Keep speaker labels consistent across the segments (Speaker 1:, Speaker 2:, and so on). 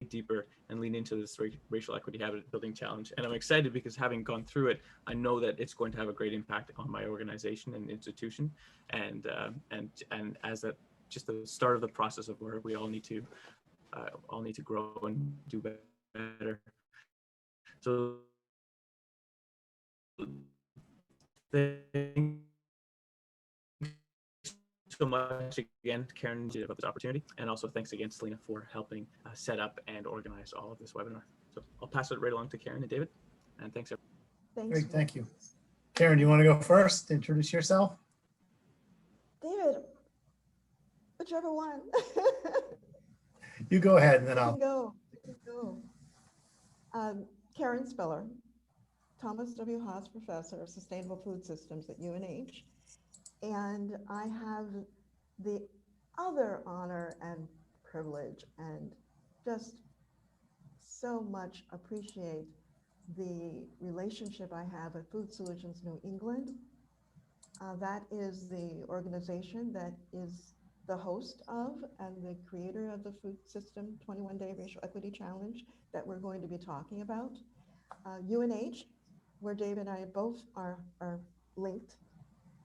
Speaker 1: deeper and lean into this racial equity habit building challenge. And I'm excited because having gone through it, I know that it's going to have a great impact on my organization and institution, and as that just the start of the process of where we all need to grow and do better. So thank so much again, Karen, about this opportunity. And also thanks again, Selena, for helping set up and organize all of this webinar. So I'll pass it right along to Karen and David. And thanks, everyone.
Speaker 2: Thanks.
Speaker 3: Great, thank you. Karen, do you want to go first? Introduce yourself.
Speaker 2: David, whichever one.
Speaker 3: You go ahead and then I'll
Speaker 2: go. Karen Spiller, Thomas W. Haas Professor of Sustainable Food Systems at UNH. And I have the other honor and privilege and just so much appreciate the relationship I have with Food Solutions New England. That is the organization that is the host of and the creator of the Food System 21-Day Racial Equity Challenge that we're going to be talking about. UNH, where Dave and I both are linked,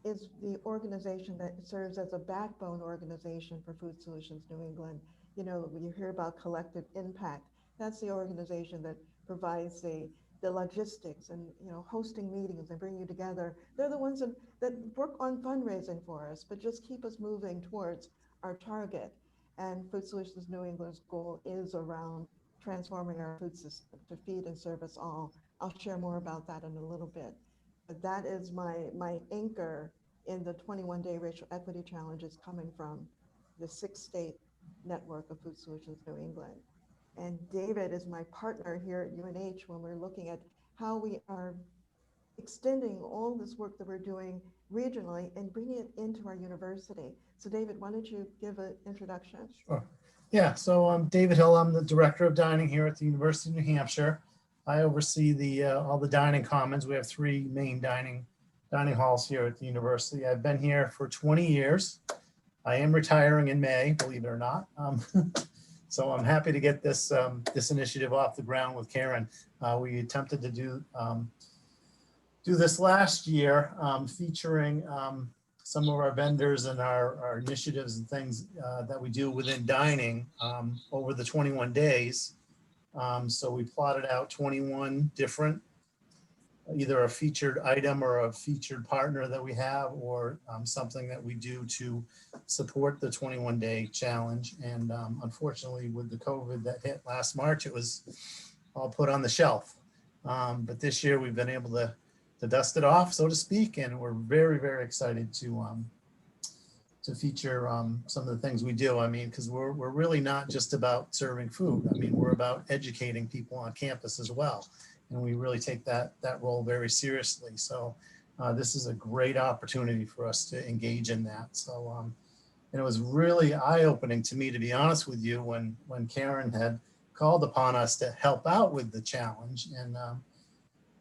Speaker 2: is the organization that serves as a backbone organization for Food Solutions New England. You know, when you hear about collective impact, that's the organization that provides the logistics and, you know, hosting meetings and bring you together. They're the ones that work on fundraising for us, but just keep us moving towards our target. And Food Solutions New England's goal is around transforming our food system to feed and serve us all. I'll share more about that in a little bit. But that is my anchor in the 21-Day Racial Equity Challenge is coming from the 6-state network of Food Solutions New England. And David is my partner here at UNH when we're looking at how we are extending all this work that we're doing regionally and bringing it into our university. So David, why don't you give an introduction?
Speaker 3: Sure. Yeah, so I'm David Hill. I'm the Director of Dining here at the University of New Hampshire. I oversee the all the dining commons. We have 3 main dining halls here at the university. I've been here for 20 years. I am retiring in May, believe it or not. So I'm happy to get this this initiative off the ground with Karen. We attempted to do this last year, featuring some of our vendors and our initiatives and things that we do within dining over the 21 days. So we plotted out 21 different, either a featured item or a featured partner that we have, or something that we do to support the 21-day challenge. And unfortunately, with the COVID that hit last March, it was all put on the shelf. But this year we've been able to dust it off, so to speak, and we're very, very excited to feature some of the things we do. I mean, because we're really not just about serving food. I mean, we're about educating people on campus as well. And we really take that role very seriously. So this is a great opportunity for us to engage in that. So and it was really eye-opening to me, to be honest with you, when Karen had called upon us to help out with the challenge. And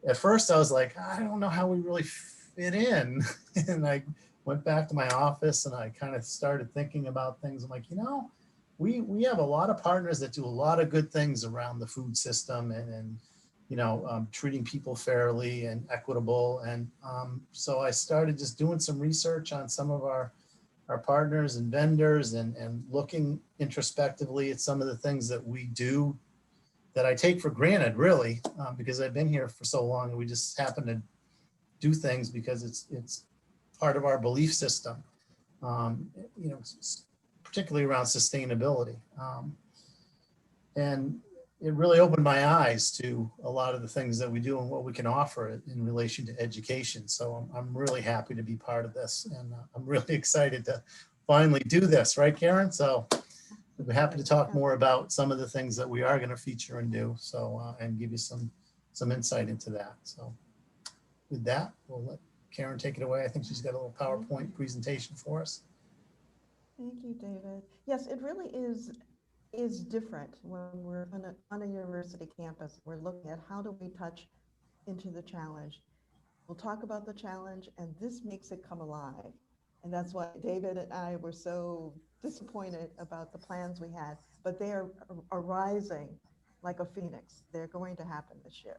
Speaker 3: at first I was like, I don't know how we really fit in. And I went back to my office and I kind of started thinking about things. I'm like, you know, we have a lot of partners that do a lot of good things around the food system and you know, treating people fairly and equitable. And so I started just doing some research on some of our partners and vendors and looking introspectively at some of the things that we do that I take for granted, really, because I've been here for so long and we just happen to do things because it's part of our belief system, you know, particularly around sustainability. And it really opened my eyes to a lot of the things that we do and what we can offer in relation to education. So I'm really happy to be part of this, and I'm really excited to finally do this, right, Karen? So we'll be happy to talk more about some of the things that we are going to feature and do. So and give you some insight into that. So with that, we'll let Karen take it away. I think she's got a little PowerPoint presentation for us.
Speaker 2: Thank you, David. Yes, it really is different when we're on a university campus. We're looking at how do we touch into the challenge. We'll talk about the challenge, and this makes it come alive. And that's why David and I were so disappointed about the plans we had, but they are arising like a phoenix. They're going to happen this year.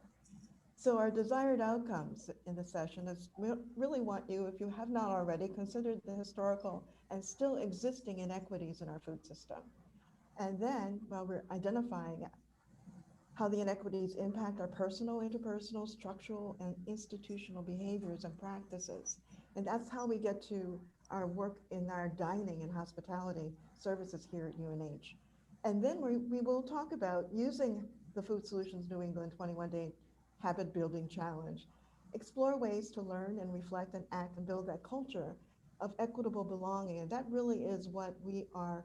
Speaker 2: So our desired outcomes in the session is we really want you, if you have not already, considered the historical and still existing inequities in our food system. And then while we're identifying how the inequities impact our personal, interpersonal, structural, and institutional behaviors and practices. And that's how we get to our work in our dining and hospitality services here at UNH. And then we will talk about using the Food Solutions New England 21-day habit building challenge, explore ways to learn and reflect and act and build that culture of equitable belonging. And that really is what we are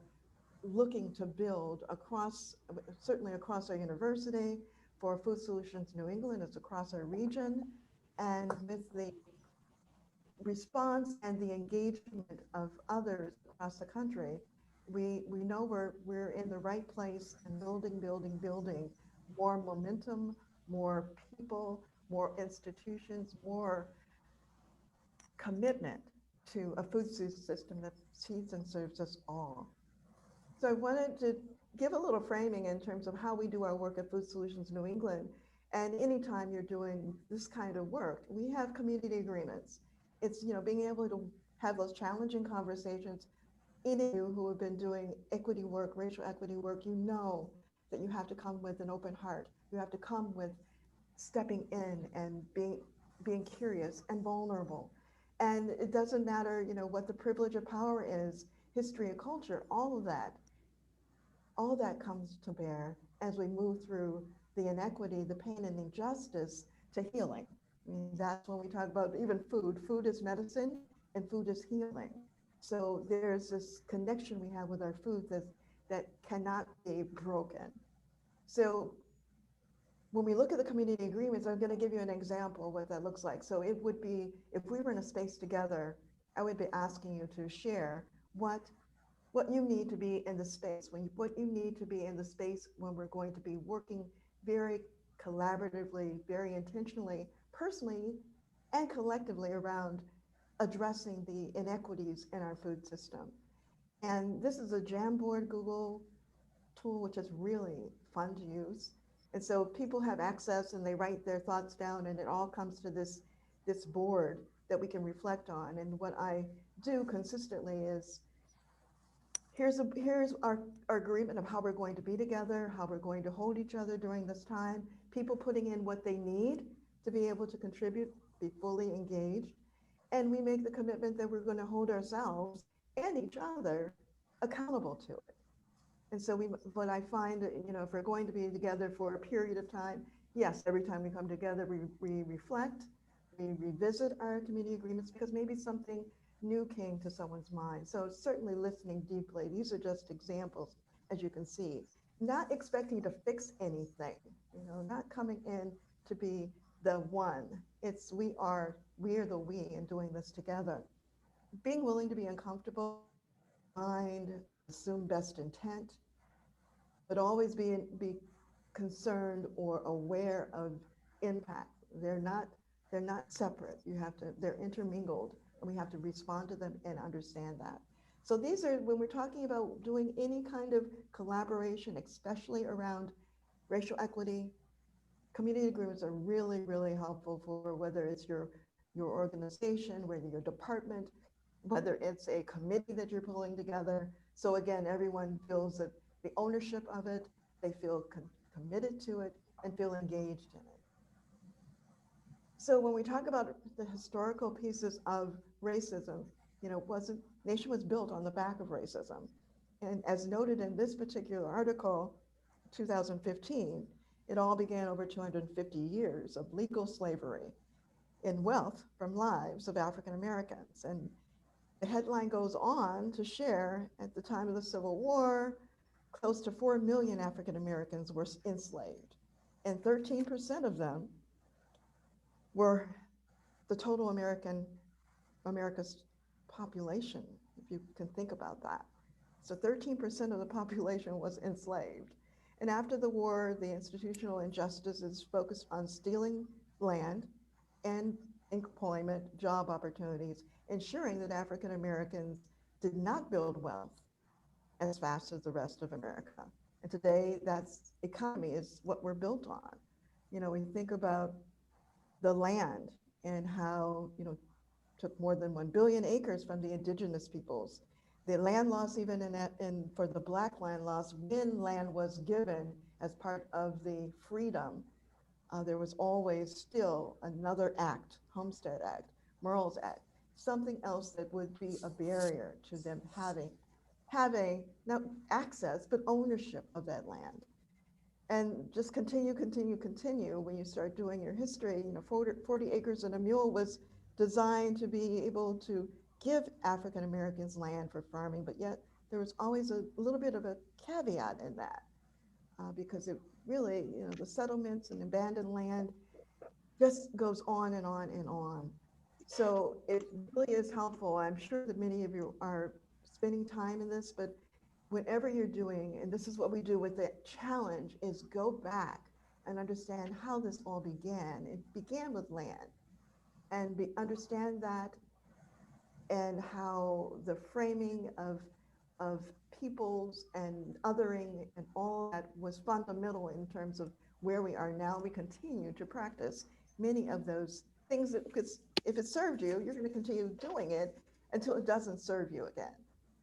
Speaker 2: looking to build across, certainly across our university. For Food Solutions New England, it's across our region. And with the response and the engagement of others across the country, we know we're in the right place and building more momentum, more people, more institutions, more commitment to a food system that feeds and serves us all. So I wanted to give a little framing in terms of how we do our work at Food Solutions New England. And anytime you're doing this kind of work, we have community agreements. It's, being able to have those challenging conversations. Any of you who have been doing equity work, racial equity work, you know that you have to come with an open heart. You have to come with stepping in and being curious and vulnerable. And it doesn't matter, what the privilege of power is, history and culture, all that comes to bear as we move through the inequity, the pain and injustice to healing. I mean, that's when we talk about even food. Food is medicine and food is healing. So there's this connection we have with our food that cannot be broken. So when we look at the community agreements, I'm going to give you an example of what that looks like. So it would be, if we were in a space together, I would be asking you to share what you need to be in the space, what you need to be in the space when we're going to be working very collaboratively, very intentionally, personally, and collectively around addressing the inequities in our food system. And this is a Jamboard Google tool, which is really fun to use. And so people have access and they write their thoughts down and it all comes to this board that we can reflect on. And what I do consistently is, here's our agreement of how we're going to be together, how we're going to hold each other during this time, people putting in what they need to be able to contribute, be fully engaged. And we make the commitment that we're going to hold ourselves and each other accountable to it. And so what I find, if we're going to be together for a period of time, yes, every time we come together, we reflect, we revisit our community agreements because maybe something new came to someone's mind. So certainly listening deeply. These are just examples, as you can see. Not expecting to fix anything, not coming in to be the one. It's we are the we in doing this together. Being willing to be uncomfortable, mind, assume best intent, but always be concerned or aware of impact. They're not separate. They're intermingled, and we have to respond to them and understand that. So these are, when we're talking about doing any kind of collaboration, especially around racial equity, community agreements are really, really helpful for whether it's your organization, whether your department, whether it's a committee that you're pulling together. So again, everyone feels that the ownership of it, they feel committed to it and feel engaged in it. So when we talk about the historical pieces of racism, nation was built on the back of racism. And as noted in this particular article, 2015, it all began over 250 years of legal slavery in wealth from lives of African Americans. And the headline goes on to share, at the time of the Civil War, close to 4 million African Americans were enslaved, and 13% of them were the total America's population, if you can think about that. So 13% of the population was enslaved. And after the war, the institutional injustices focused on stealing land and employment, job opportunities, ensuring that African Americans did not build wealth as fast as the rest of America. And today, that's economy is what we're built on. You know, when you think about the land and how, you know, took more than 1 billion acres from the indigenous peoples. The land loss, even for the Black land loss, when land was given as part of the freedom, there was always still another act, Homestead Act, Murrell's Act, something else that would be a barrier to them having not access, but ownership of that land. And just continue. When you start doing your history, you know, 40 acres and a mule was designed to be able to give African Americans land for farming, but yet there was always a little bit of a caveat in that, because it really, you know, the settlements and abandoned land just goes on and on and on. So it really is helpful. I'm sure that many of you are spending time in this, but whenever you're doing, and this is what we do with the challenge, is go back and understand how this all began. It began with land, and understand that, and how the framing of peoples and othering and all that was fundamental in terms of where we are now. We continue to practice many of those things that, because if it served you, you're going to continue doing it until it doesn't serve you again.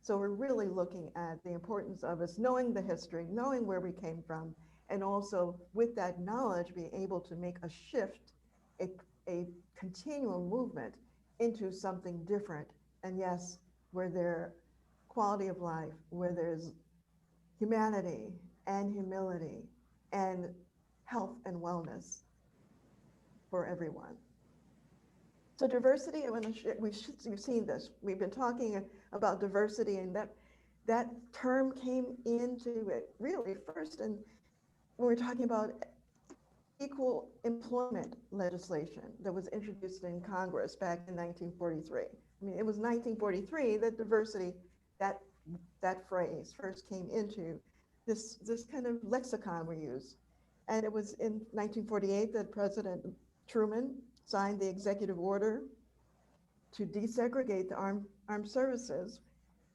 Speaker 2: So we're really looking at the importance of us knowing the history, knowing where we came from, and also with that knowledge, being able to make a shift, a continual movement into something different. And yes, where there quality of life, where there's humanity and humility and health and wellness for everyone. So diversity, I want to share, you've seen this. We've been talking about diversity, and that term came into it really first, and when we're talking about equal employment legislation that was introduced in Congress back in 1943. I mean, it was 1943 that diversity, that phrase first came into this kind of lexicon we use. And it was in 1948 that President Truman signed the executive order to desegregate the armed services,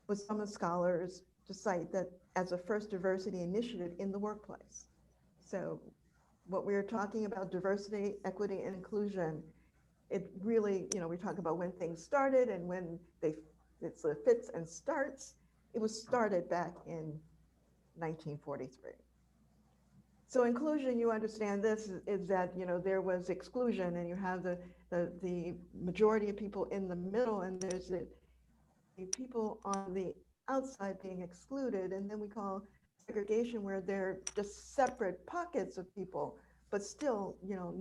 Speaker 2: with some scholars to cite that as a first diversity initiative in the workplace. So what we're talking about, diversity, equity, and inclusion, it really, you know, we talk about when things started and when it's a fits and starts. It was started back in 1943. So inclusion, you understand this, is that, you know, there was exclusion, and you have the majority of people in the middle, and there's the people on the outside being excluded, and then we call segregation, where they're just separate pockets of people, but still, you know,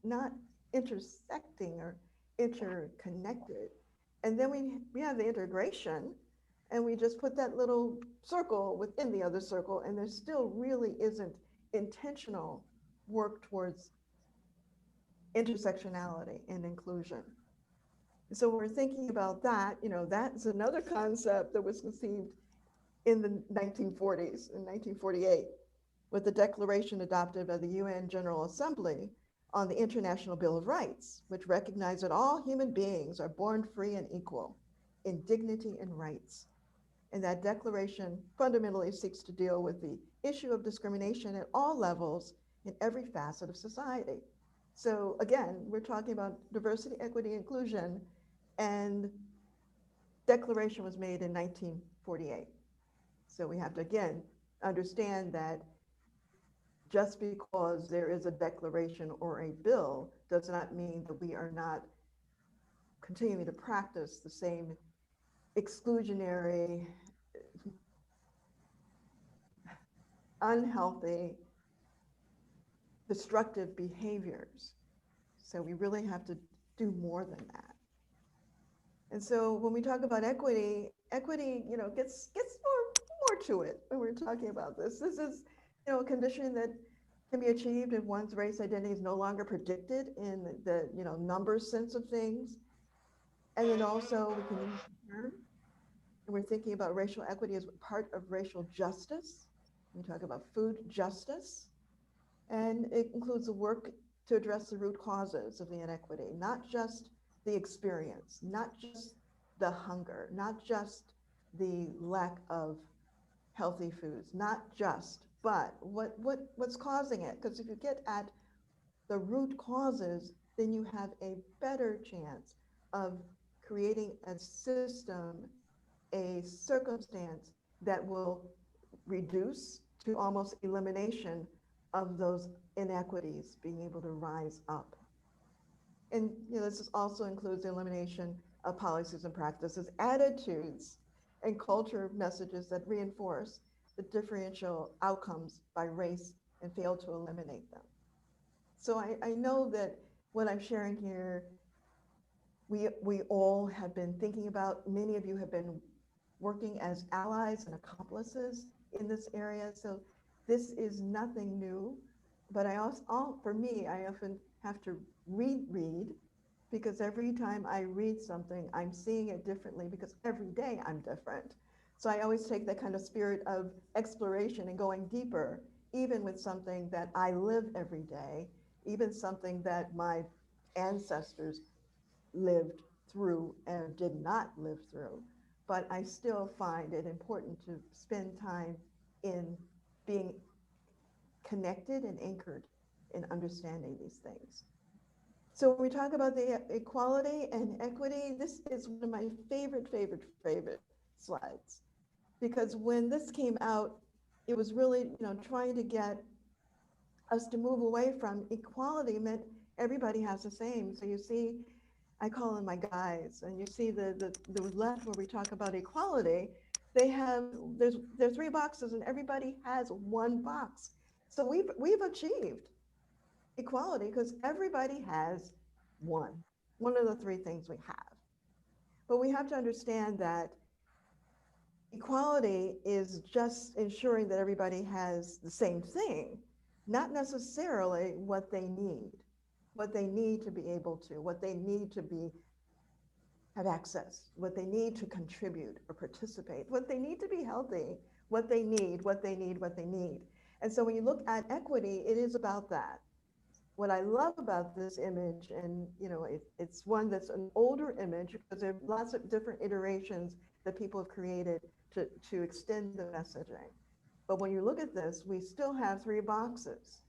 Speaker 2: not intersecting or interconnected. And then we have the integration, and we just put that little circle within the other circle, and there still really isn't intentional work towards intersectionality and inclusion. So we're thinking about that, you know, that's another concept that was conceived in the 1940s, in 1948, with the declaration adopted by the UN General Assembly on the International Bill of Rights, which recognized that all human beings are born free and equal in dignity and rights. And that declaration fundamentally seeks to deal with the issue of discrimination at all levels in every facet of society. So again, we're talking about diversity, equity, inclusion, and declaration was made in 1948. So we have to, again, understand that just because there is a declaration or a bill does not mean that we are not continuing to practice the same exclusionary, unhealthy, destructive behaviors. So we really have to do more than that. And so when we talk about equity, you know, gets more to it when we're talking about this. This is, you know, a condition that can be achieved if one's race identity is no longer predicted in the, you know, number sense of things. And then also we can use the term, and we're thinking about racial equity as part of racial justice. We talk about food justice, and it includes the work to address the root causes of the inequity, not just the experience, not just the hunger, not just the lack of healthy foods, not just, but what's causing it? Because if you get at the root causes, then you have a better chance of creating a system, a circumstance that will reduce to almost elimination of those inequities being able to rise up. And this also includes the elimination of policies and practices, attitudes, and culture messages that reinforce the differential outcomes by race and fail to eliminate them. So I know that what I'm sharing here, we all have been thinking about, many of you have been working as allies and accomplices in this area. So this is nothing new, but for me, I often have to reread, because every time I read something, I'm seeing it differently, because every day I'm different. So I always take that kind of spirit of exploration and going deeper, even with something that I live every day, even something that my ancestors lived through and did not live through. But I still find it important to spend time in being connected and anchored in understanding these things. So when we talk about the equality and equity, this is one of my favorite slides. Because when this came out, it was really, trying to get us to move away from equality meant everybody has the same. So you see, I call them my guys, and you see the left where we talk about equality, there's 3 boxes and everybody has 1 box. So we've achieved equality because everybody has one of the 3 things we have. But we have to understand that equality is just ensuring that everybody has the same thing, not necessarily what they need to be able to, what they need to have access, what they need to contribute or participate, what they need to be healthy, what they need. And so when you look at equity, it is about that. What I love about this image, and it's one that's an older image, because there are lots of different iterations that people have created to extend the messaging. But when you look at this, we still have 3 boxes.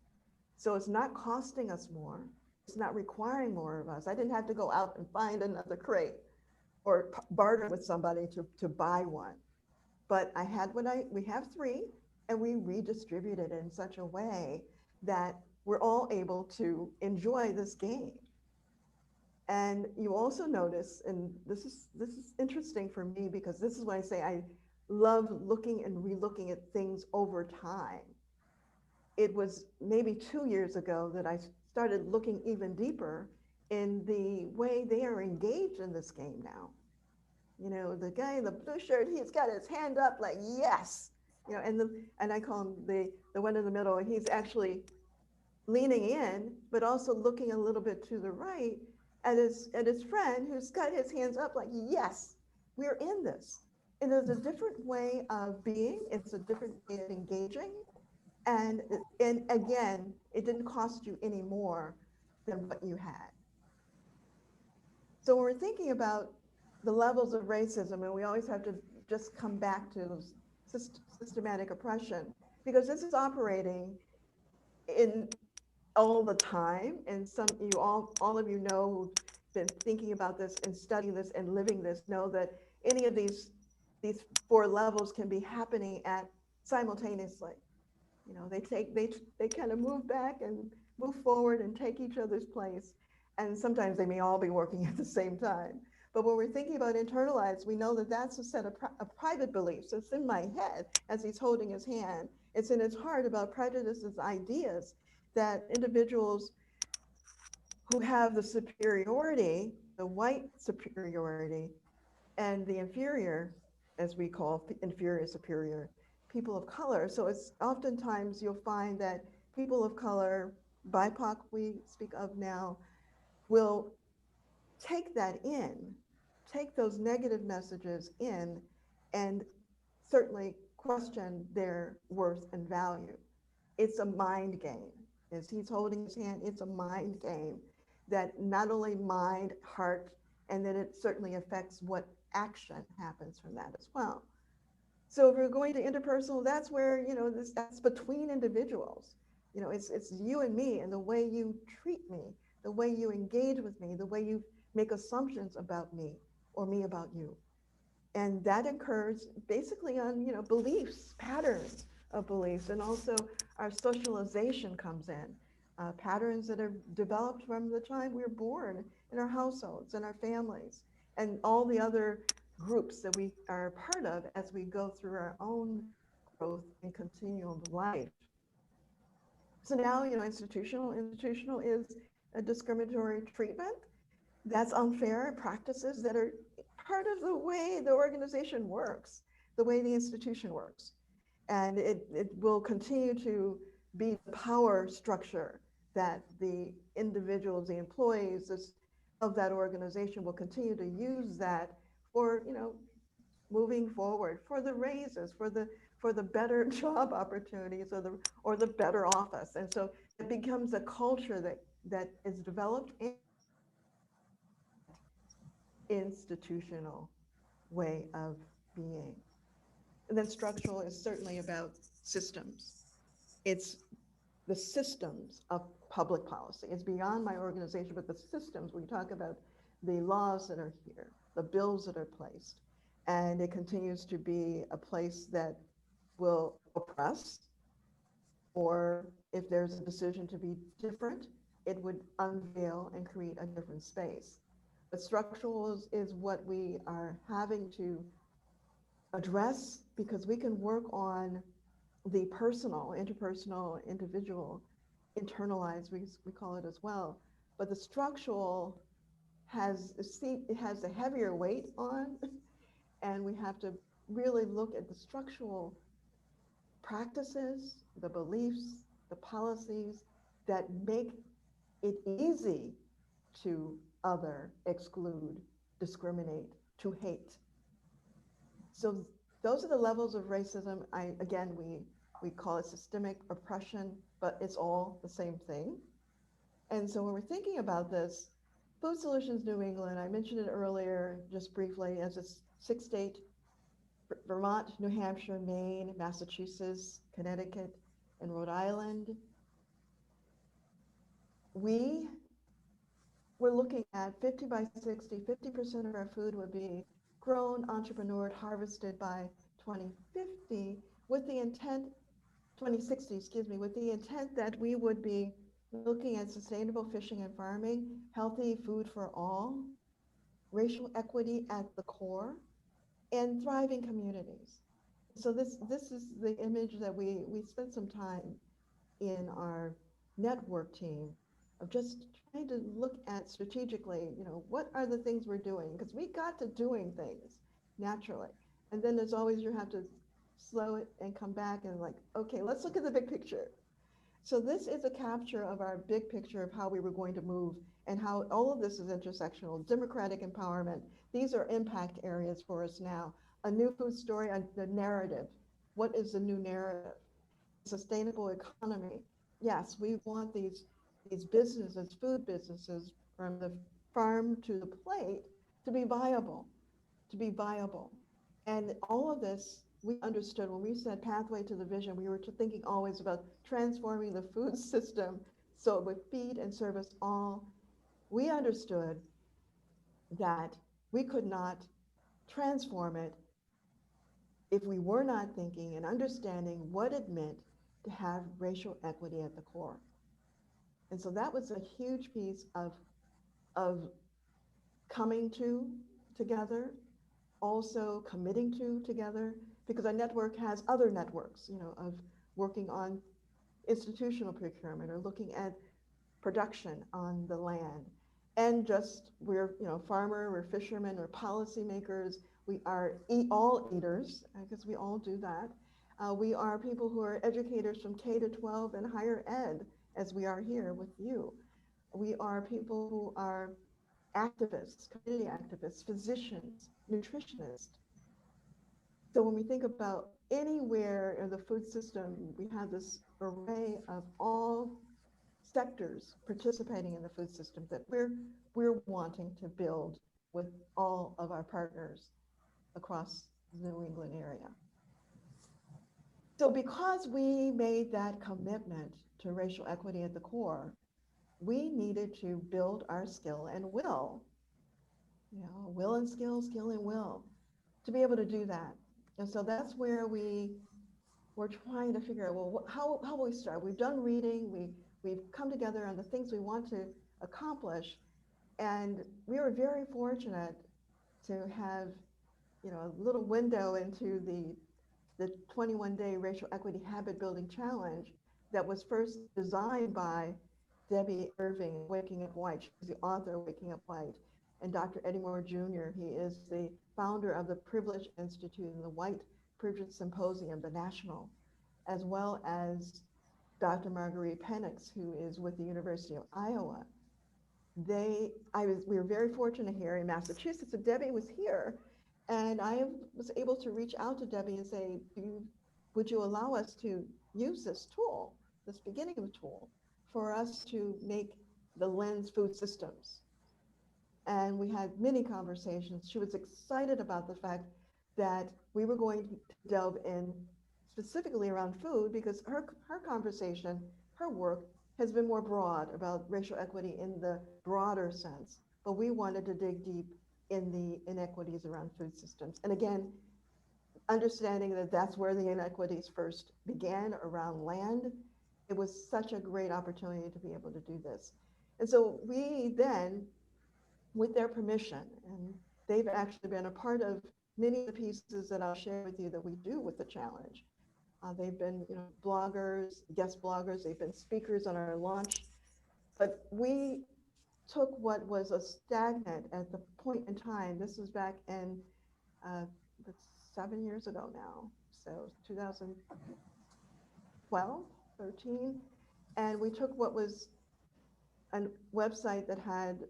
Speaker 2: So it's not costing us more. It's not requiring more of us. I didn't have to go out and find another crate or barter with somebody to buy one. But we have 3, and we redistributed it in such a way that we're all able to enjoy this game. And you also notice, and this is interesting for me, because this is why I say I love looking and relooking at things over time. It was maybe 2 years ago that I started looking even deeper in the way they are engaged in this game now. The guy in the blue shirt, he's got his hand up like, yes. And I call him the one in the middle, and he's actually leaning in, but also looking a little bit to the right at his friend who's got his hands up like, yes, we're in this. And there's a different way of being, it's a different way of engaging. And again, it didn't cost you any more than what you had. So when we're thinking about the levels of racism, and we always have to just come back to systematic oppression, because this is operating in all the time. And all of you know, who've been thinking about this and studying this and living this, know that any of these 4 levels can be happening simultaneously. They kind of move back and move forward and take each other's place. And sometimes they may all be working at the same time. But when we're thinking about internalized, we know that that's a set of private beliefs. It's in my head as he's holding his hand. It's in his heart about prejudices, ideas that individuals who have the superiority, the white superiority, and the inferior, as we call inferior, superior, people of color. So it's oftentimes you'll find that people of color, BIPOC we speak of now, will take those negative messages in, and certainly question their worth and value. It's a mind game. As he's holding his hand, it's a mind game that not only mind, heart, and then it certainly affects what action happens from that as well. So if we're going to interpersonal, that's where, that's between individuals. It's you and me, and the way you treat me, the way you engage with me, the way you make assumptions about me or me about you. And that occurs basically on, beliefs, patterns of beliefs, and also our socialization comes in. Patterns that are developed from the time we were born in our households and our families, and all the other groups that we are a part of as we go through our own growth and continuum of life. So now, institutional is a discriminatory treatment. That's unfair practices that are part of the way the organization works, the way the institution works. And it will continue to be the power structure that the individuals, the employees of that organization will continue to use that for, moving forward, for the raises, for the better job opportunities, or the better office. And so it becomes a culture that is developed in institutional way of being. And then structural is certainly about systems. It's the systems of public policy. It's beyond my organization, but the systems, we talk about the laws that are here, the bills that are placed, and it continues to be a place that will oppress, or if there's a decision to be different, it would unveil and create a different space. But structural is what we are having to address, because we can work on the personal, interpersonal, individual, internalized, we call it as well. But the structural it has a heavier weight on, and we have to really look at the structural practices, the beliefs, the policies that make it easy to other, exclude, discriminate, to hate. So those are the levels of racism. We call it systemic oppression, but it's all the same thing. And so when we're thinking about this, Food Solutions New England, I mentioned it earlier, just briefly, as a 6-state, Vermont, New Hampshire, Maine, Massachusetts, Connecticut, and Rhode Island. We were looking at 50 by 60, 50% of our food would be grown, entrepreneured, harvested by 2050 with the intent, 2060, excuse me, with the intent that we would be looking at sustainable fishing and farming, healthy food for all, racial equity at the core, and thriving communities. So this is the image that we spent some time in our network team of just trying to look at strategically, what are the things we're doing? Because we got to doing things naturally. And then there's always, you have to slow it and come back and like, okay, let's look at the big picture. So this is a capture of our big picture of how we were going to move and how all of this is intersectional. Democratic empowerment. These are impact areas for us now. A new food story, the narrative. What is the new narrative? Sustainable economy. Yes, we want these businesses, food businesses, from the farm to the plate, to be viable, And all of this, we understood when we said pathway to the vision, we were thinking always about transforming the food system so it would feed and service all. We understood that we could not transform it if we were not thinking and understanding what it meant to have racial equity at the core. And so that was a huge piece of coming together, also committing together, because our network has other networks, of working on institutional procurement or looking at production on the land. And just we're, farmer, we're fishermen, we're policymakers, we are all eaters, because we all do that. We are people who are educators from K to 12 and higher ed, as we are here with you. We are people who are activists, community activists, physicians, nutritionists. So when we think about anywhere in the food system, we have this array of all sectors participating in the food system that we're wanting to build with all of our partners across the New England area. So because we made that commitment to racial equity at the core, we needed to build our skill and will, will and skill, skill and will, to be able to do that. And so that's where we're trying to figure out, well, how will we start? We've done reading, we've come together on the things we want to accomplish, and we were very fortunate to have, a little window into the 21-day racial equity habit building challenge that was first designed by Debbie Irving, Waking Up White. She's the author of Waking Up White. And Dr. Eddie Moore Jr., he is the founder of the Privilege Institute and the White Privilege Symposium, the national, as well as Dr. Marguerite Penix, who is with the University of Iowa. We were very fortunate here in Massachusetts, and Debbie was here, and I was able to reach out to Debbie and say, would you allow us to use this tool, this beginning of a tool, for us to make the lens food systems? And we had many conversations. She was excited about the fact that we were going to delve in specifically around food because her conversation, her work has been more broad about racial equity in the broader sense, but we wanted to dig deep in the inequities around food systems. And again, understanding that that's where the inequities first began around land, it was such a great opportunity to be able to do this. And so we then, with their permission, and they've actually been a part of many of the pieces that I'll share with you that we do with the challenge. They've been, bloggers, guest bloggers, they've been speakers on our launch, but we took what was a stagnant at the point in time. This was back in, that's 7 years ago now, so 2012, 13, and we took what was a website that had,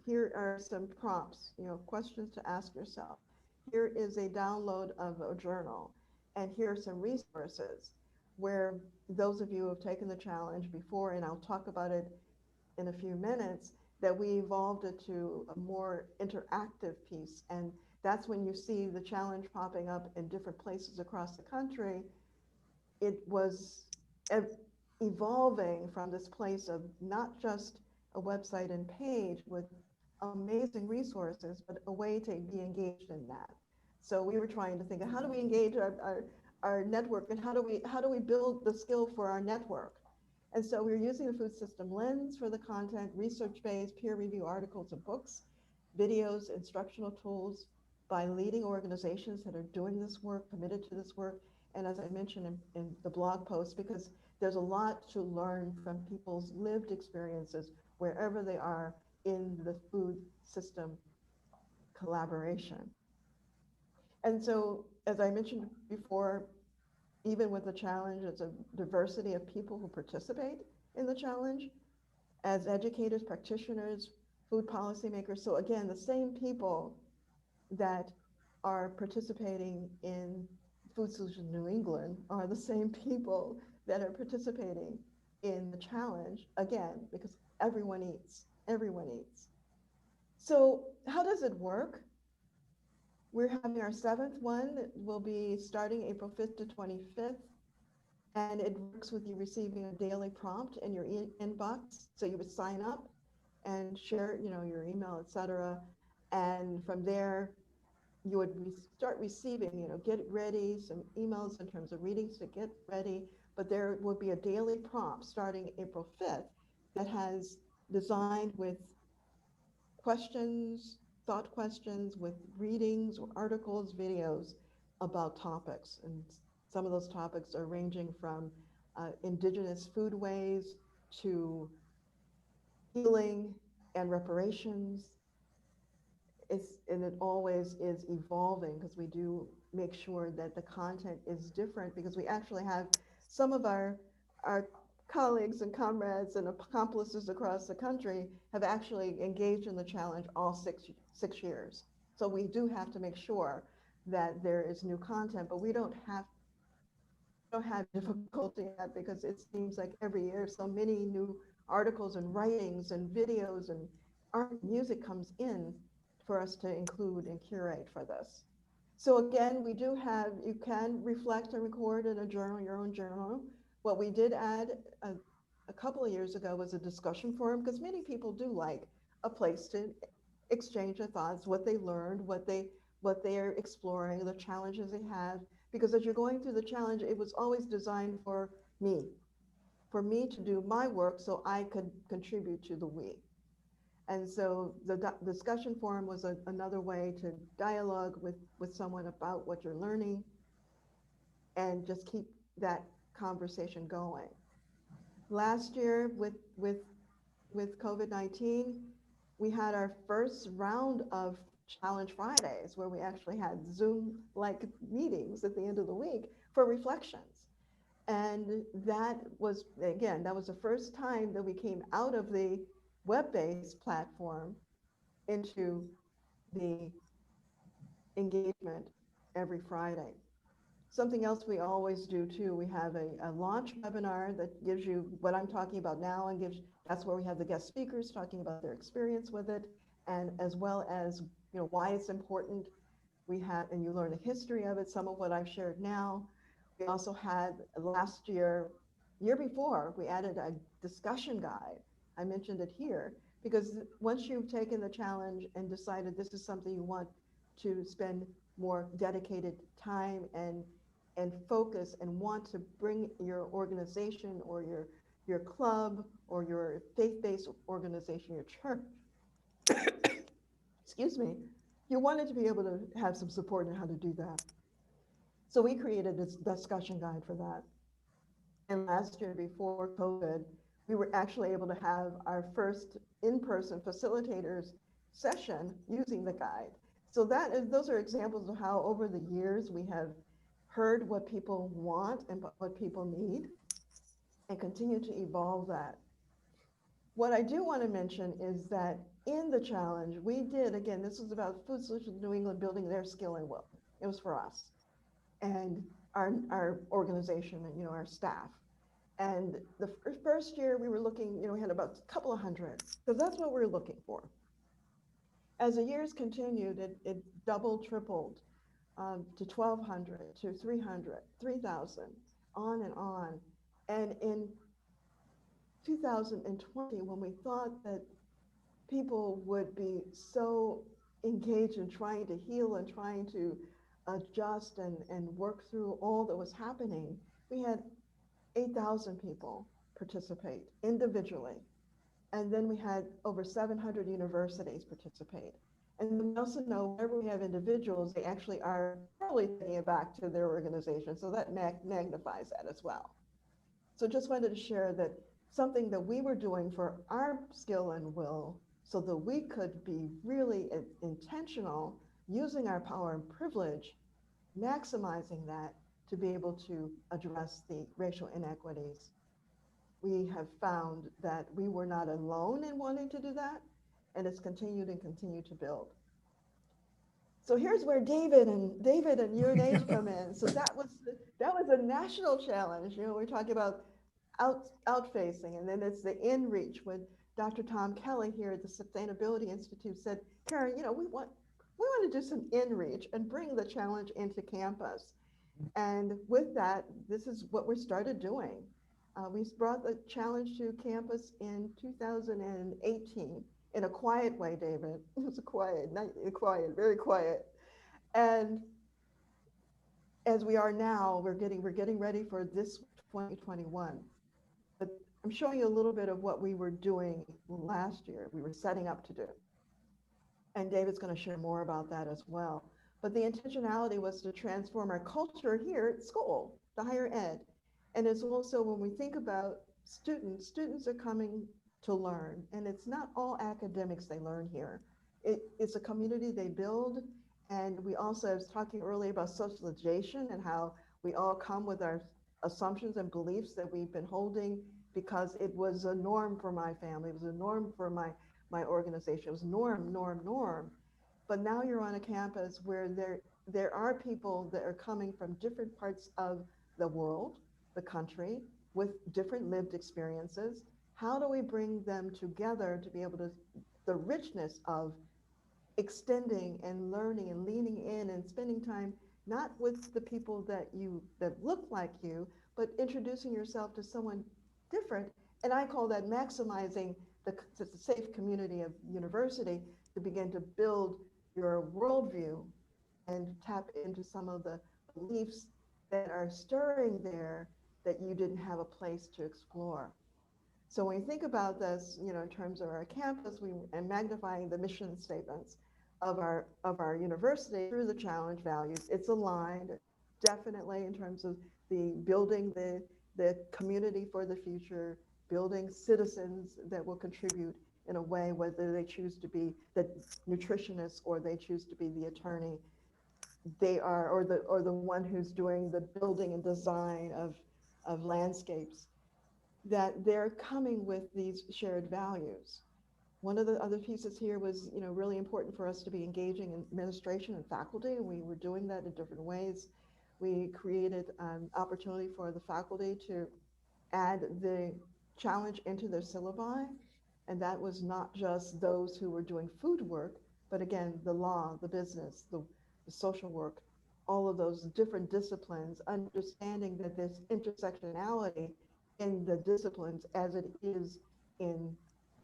Speaker 2: here are some prompts, questions to ask yourself. Here is a download of a journal, and here are some resources where those of you who have taken the challenge before, and I'll talk about it in a few minutes, that we evolved it to a more interactive piece. And that's when you see the challenge popping up in different places across the country. It was evolving from this place of not just a website and page with amazing resources, but a way to be engaged in that. So we were trying to think of how do we engage our network, and how do we build the skill for our network? And so we were using the food system lens for the content, research-based peer review articles and books, videos, instructional tools by leading organizations that are doing this work, committed to this work. And as I mentioned in the blog post, because there's a lot to learn from people's lived experiences wherever they are in the food system collaboration. And so, as I mentioned before, even with the challenge, it's a diversity of people who participate in the challenge as educators, practitioners, food policymakers. So again, the same people that are participating in Food Solutions New England are the same people that are participating in the challenge, again, because everyone eats, everyone eats. So how does it work? We're having our 7th one that will be starting April 5th to 25th. And it works with you receiving a daily prompt in your inbox. So you would sign up and share, your email, etc. And from there, you would start receiving, get ready, some emails in terms of readings to get ready. But there will be a daily prompt starting April 5th that has designed with questions, thought questions, with readings or articles, videos about topics. And some of those topics are ranging from indigenous foodways to healing and reparations. And it always is evolving because we do make sure that the content is different, because we actually have some of our colleagues and comrades and accomplices across the country have actually engaged in the challenge all six years. So we do have to make sure that there is new content, but we don't have difficulty in that, because it seems like every year so many new articles and writings and videos and art and music comes in for us to include and curate for this. So again, we do have, you can reflect and record in a journal, your own journal. What we did add a couple of years ago was a discussion forum, because many people do like a place to exchange their thoughts, what they learned, what they are exploring, the challenges they have. Because as you're going through the challenge, it was always designed for me to do my work so I could contribute to the we. And so the discussion forum was another way to dialogue with someone about what you're learning and just keep that conversation going. Last year with COVID-19, we had our first round of Challenge Fridays where we actually had Zoom-like meetings at the end of the week for reflections. And that was, again, that was the first time that we came out of the web-based platform into the engagement every Friday. Something else we always do too, we have a launch webinar that gives you what I'm talking about now and that's where we have the guest speakers talking about their experience with it, and as well as, why it's important. And you learn the history of it, some of what I've shared now. We also had last year before, we added a discussion guide. I mentioned it here because once you've taken the challenge and decided this is something you want to spend more dedicated time and focus and want to bring your organization or your club or your faith-based organization, your church, excuse me, you wanted to be able to have some support in how to do that. So we created this discussion guide for that. And last year before COVID, we were actually able to have our first in-person facilitators session using the guide. So those are examples of how over the years we have heard what people want and what people need and continue to evolve that. What I do want to mention is that in the challenge, we did, again, this was about Food Solutions New England building their skill and will. It was for us and our organization and, our staff. And the first year we were looking, we had about a couple of hundred. So that's what we were looking for. As the years continued, it doubled, tripled to 1,200, to 300, 3,000, on and on. And in 2020, when we thought that people would be so engaged in trying to heal and trying to adjust and work through all that was happening, we had 8,000 people participate individually. And then we had over 700 universities participate. And we also know whenever we have individuals, they actually are probably taking it back to their organization. So that magnifies that as well. So just wanted to share that something that we were doing for our skill and will so that we could be really intentional, using our power and privilege, maximizing that to be able to address the racial inequities. We have found that we were not alone in wanting to do that, and it's continued to build. So here's where David and UNH come in. So that was a national challenge. We're talking about out facing, and then it's the in reach. When Dr. Tom Kelly here at the Sustainability Institute said, Karen, we want to do some in reach and bring the challenge into campus. And with that, this is what we started doing. We brought the challenge to campus in 2018 in a quiet way, David. It was quiet, very quiet. And as we are now, we're getting ready for this 2021. But I'm showing you a little bit of what we were doing last year. We were setting up to do. And David's going to share more about that as well. But the intentionality was to transform our culture here at school, the higher ed. And it's also when we think about students are coming to learn. And it's not all academics they learn here. It's a community they build. And we also, I was talking earlier about socialization and how we all come with our assumptions and beliefs that we've been holding because it was a norm for my family. It was a norm for my organization. It was norm. But now you're on a campus where there are people that are coming from different parts of the world, the country, with different lived experiences. How do we bring them together to be able to, the richness of extending and learning and leaning in and spending time not with the people that look like you, but introducing yourself to someone different. And I call that maximizing the safe community of university to begin to build your worldview and tap into some of the beliefs that are stirring there that you didn't have a place to explore. So when you think about this, in terms of our campus, and magnifying the mission statements of our university through the challenge values, it's aligned definitely in terms of the building the community for the future, building citizens that will contribute in a way, whether they choose to be the nutritionist or they choose to be the attorney, they are, or the one who's doing the building and design of landscapes, that they're coming with these shared values. One of the other pieces here was, really important for us to be engaging in administration and faculty. We were doing that in different ways. We created an opportunity for the faculty to add the challenge into their syllabi. And that was not just those who were doing food work, but again, the law, the business, the social work, all of those different disciplines, understanding that there's intersectionality in the disciplines as it is in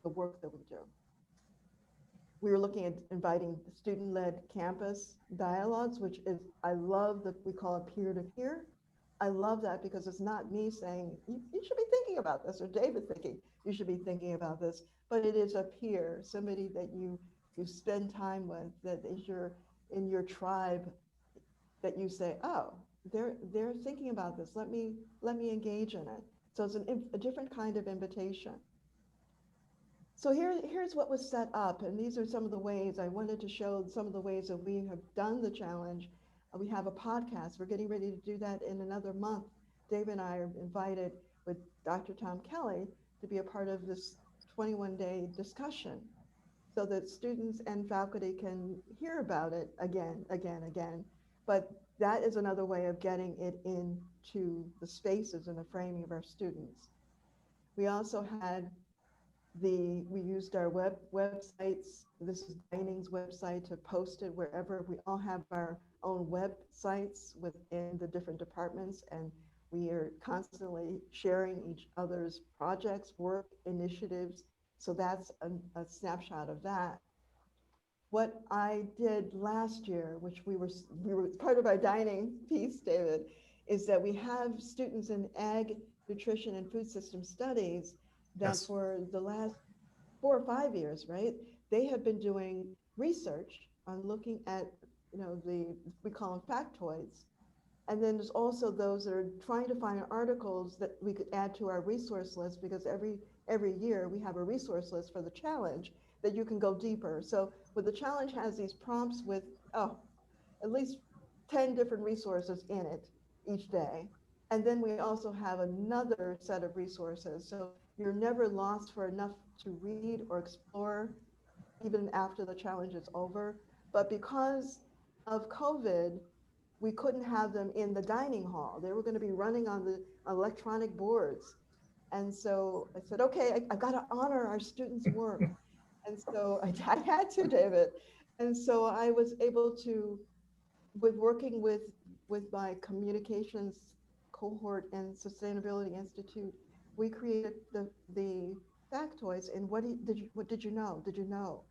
Speaker 2: the work that we do. We were looking at inviting student-led campus dialogues, which is, I love that we call it peer-to-peer. I love that because it's not me saying, you should be thinking about this, or David thinking, you should be thinking about this, but it is a peer, somebody that you spend time with, that is in your tribe, that you say, oh, they're thinking about this, let me engage in it. So it's a different kind of invitation. So here's what was set up, and these are some of the ways I wanted to show, some of the ways that we have done the challenge. We have a podcast. We're getting ready to do that in another month. Dave and I are invited with Dr. Tom Kelly to be a part of this 21-day discussion so that students and faculty can hear about it again. But that is another way of getting it into the spaces and the framing of our students. We also had we used our websites. This is Dining's website, to post it wherever. We all have our own websites within the different departments, and we are constantly sharing each other's projects, work, initiatives. So that's a snapshot of that. What I did last year, which we were part of our dining piece, David, is that we have students in ag, nutrition, and food system studies that
Speaker 3: Yes.
Speaker 2: for the last 4 or 5 years, right, they have been doing research on looking at, we call them factoids. And then there's also those that are trying to find articles that we could add to our resource list, because every year we have a resource list for the challenge that you can go deeper. So the challenge has these prompts with, at least 10 different resources in it each day. And then we also have another set of resources. So you're never lost for enough to read or explore, even after the challenge is over. But because of COVID, we couldn't have them in the dining hall. They were going to be running on the electronic boards. And so I said, okay, I've got to honor our students' work. And so I had to, David. And so I was able to, working with my communications cohort and Sustainability Institute, we created the factoids and what did you know? Did you know?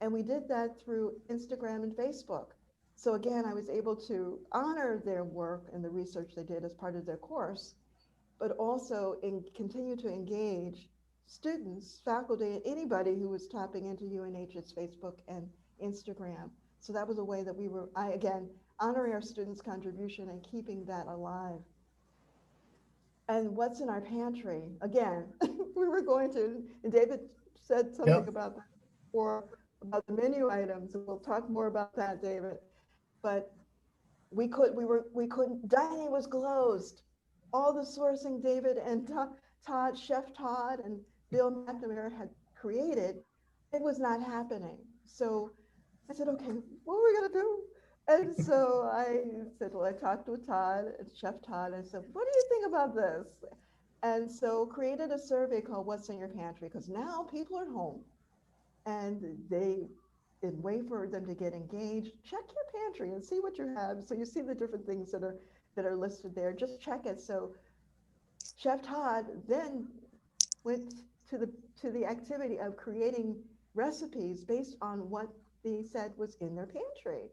Speaker 2: And we did that through Instagram and Facebook. So again, I was able to honor their work and the research they did as part of their course, but also continue to engage students, faculty, and anybody who was tapping into UNH's Facebook and Instagram. So that was a way that again, honoring our students' contribution and keeping that alive. And what's in our pantry? Again, we were going to, and David said something about that before, about the menu items, and we'll talk more about that, David. But we couldn't, dining was closed. All the sourcing David and Todd, Chef Todd and Bill McNamara had created, it was not happening. So I said, okay, what are we gonna do? And so I said, well, I talked with Todd, Chef Todd, and I said, what do you think about this? And so created a survey called What's in Your Pantry, because now people are home and they in way for them to get engaged, check your pantry and see what you have. So you see the different things that are listed there. Just check it. So Chef Todd then went to the activity of creating recipes based on what they said was in their pantry.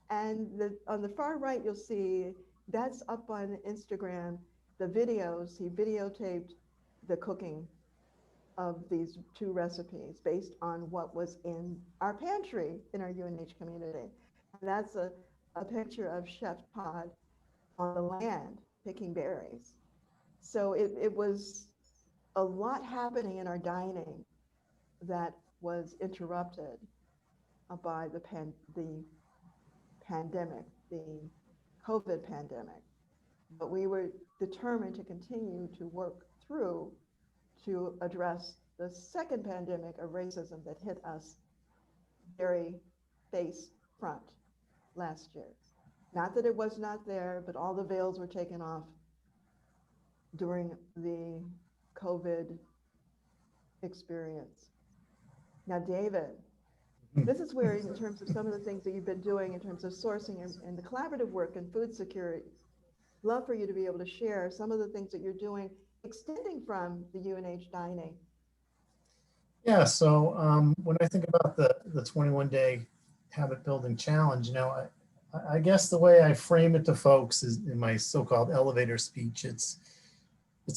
Speaker 2: And on the far right, you'll see that's up on Instagram, the videos. He videotaped the cooking of these two recipes based on what was in our pantry in our UNH community. And that's a picture of Chef Todd on the land picking berries. So it was a lot happening in our dining that was interrupted by the pandemic, the COVID pandemic. But we were determined to continue to work through to address the second pandemic of racism that hit us very face front last year. Not that it was not there, but all the veils were taken off during the COVID experience. Now, David, this is where, in terms of some of the things that you've been doing in terms of sourcing and the collaborative work in food security, love for you to be able to share some of the things that you're doing, extending from the UNH dining.
Speaker 3: Yeah, so when I think about the 21-day habit building challenge, you know, I guess the way I frame it to folks is in my so-called elevator speech. It's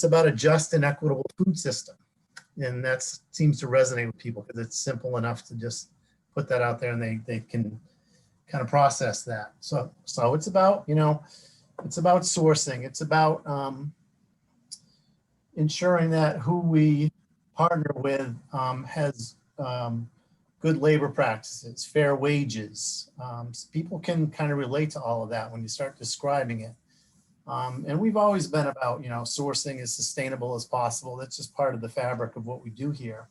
Speaker 3: about a just and equitable food system, and that seems to resonate with people because it's simple enough to just put that out there, and they can kind of process that. So it's about, you know, it's about sourcing. It's about ensuring that who we partner with has good labor practices, fair wages. So people can kind of relate to all of that when you start describing it. And we've always been about, you know, sourcing as sustainable as possible. That's just part of the fabric of what we do here.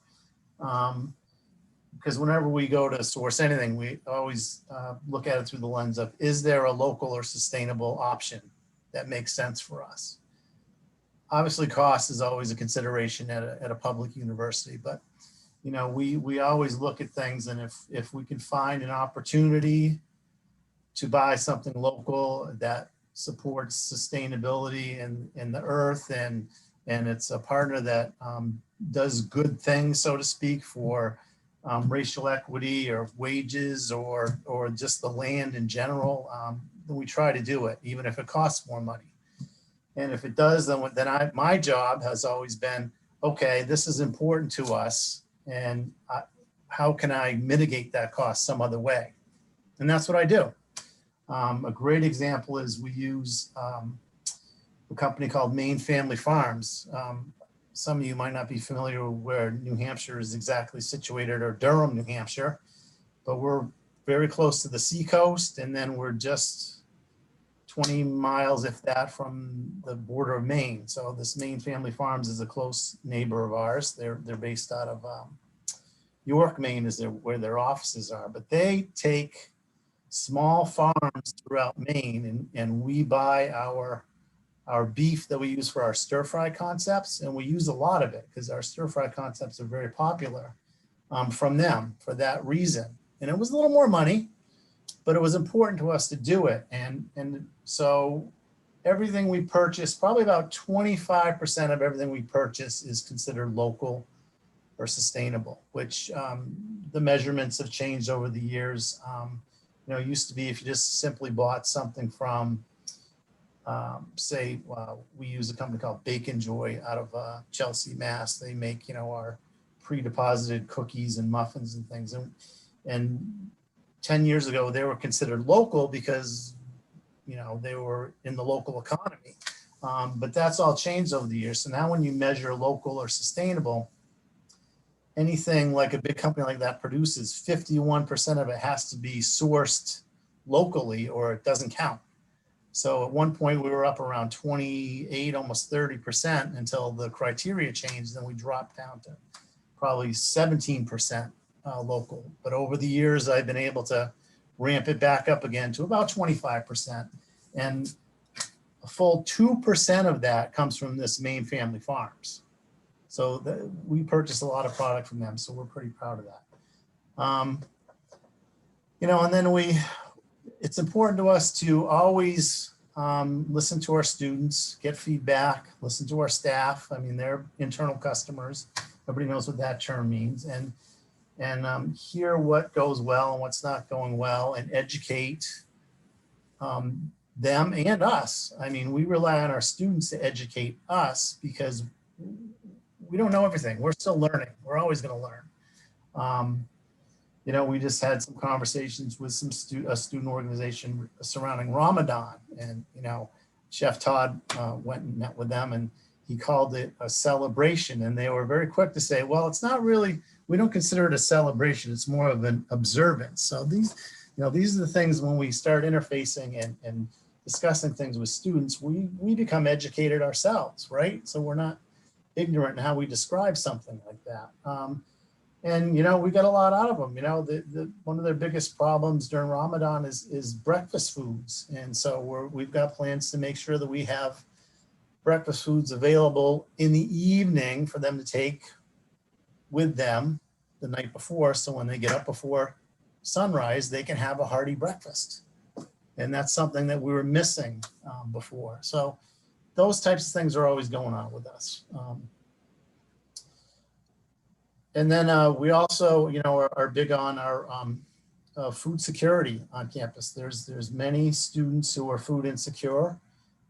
Speaker 3: Because whenever we go to source anything, we always look at it through the lens of, is there a local or sustainable option that makes sense for us? Obviously, cost is always a consideration at a public university, but you know, we always look at things, and if we can find an opportunity to buy something local that supports sustainability and the earth, and it's a partner that does good things, so to speak, for racial equity or wages or just the land in general, then we try to do it, even if it costs more money. And if it does, then my job has always been, okay, this is important to us, and how can I mitigate that cost some other way? And that's what I do. A great example is we use a company called Maine Family Farms. Some of you might not be familiar with where New Hampshire is exactly situated, or Durham, New Hampshire, but we're very close to the seacoast, and then we're just 20 miles, if that, from the border of Maine. So this Maine Family Farms is a close neighbor of ours. They're based out of York, Maine, is where their offices are. But they take small farms throughout Maine, and we buy our beef that we use for our stir fry concepts, and we use a lot of it because our stir fry concepts are very popular from them for that reason. And it was a little more money, but it was important to us to do it. And so everything we purchase, probably about 25% of everything we purchase is considered local or sustainable, which the measurements have changed over the years. You know, it used to be if you just simply bought something from, say, we use a company called Bacon Joy out of Chelsea, Mass. They make, you know, our pre-deposited cookies and muffins and things. And 10 years ago, they were considered local because, you know, they were in the local economy. But that's all changed over the years. So now when you measure local or sustainable, anything like a big company like that produces, 51% of it has to be sourced locally or it doesn't count. So at one point we were up around 28, almost 30% until the criteria changed. Then we dropped down to probably 17% local. But over the years, I've been able to ramp it back up again to about 25%. And a full 2% of that comes from this Maine Family Farms. So we purchase a lot of product from them, so we're pretty proud of that. And then it's important to us to always listen to our students, get feedback, listen to our staff. I mean, they're internal customers. Everybody knows what that term means. And hear what goes well and what's not going well, and educate them and us. I mean, we rely on our students to educate us because we don't know everything. We're still learning. We're always going to learn. We just had some conversations with a student organization surrounding Ramadan, and Chef Todd went and met with them, and he called it a celebration, and they were very quick to say, well, it's not really, we don't consider it a celebration, it's more of an observance. So these are the things when we start interfacing and discussing things with students, we become educated ourselves, right? So we're not ignorant in how we describe something like that. And we got a lot out of them. One of their biggest problems during Ramadan is breakfast foods. And so we've got plans to make sure that we have breakfast foods available in the evening for them to take with them the night before. So when they get up before sunrise, they can have a hearty breakfast. And that's something that we were missing before. So those types of things are always going on with us. And then we also, are big on our food security on campus. There's many students who are food insecure.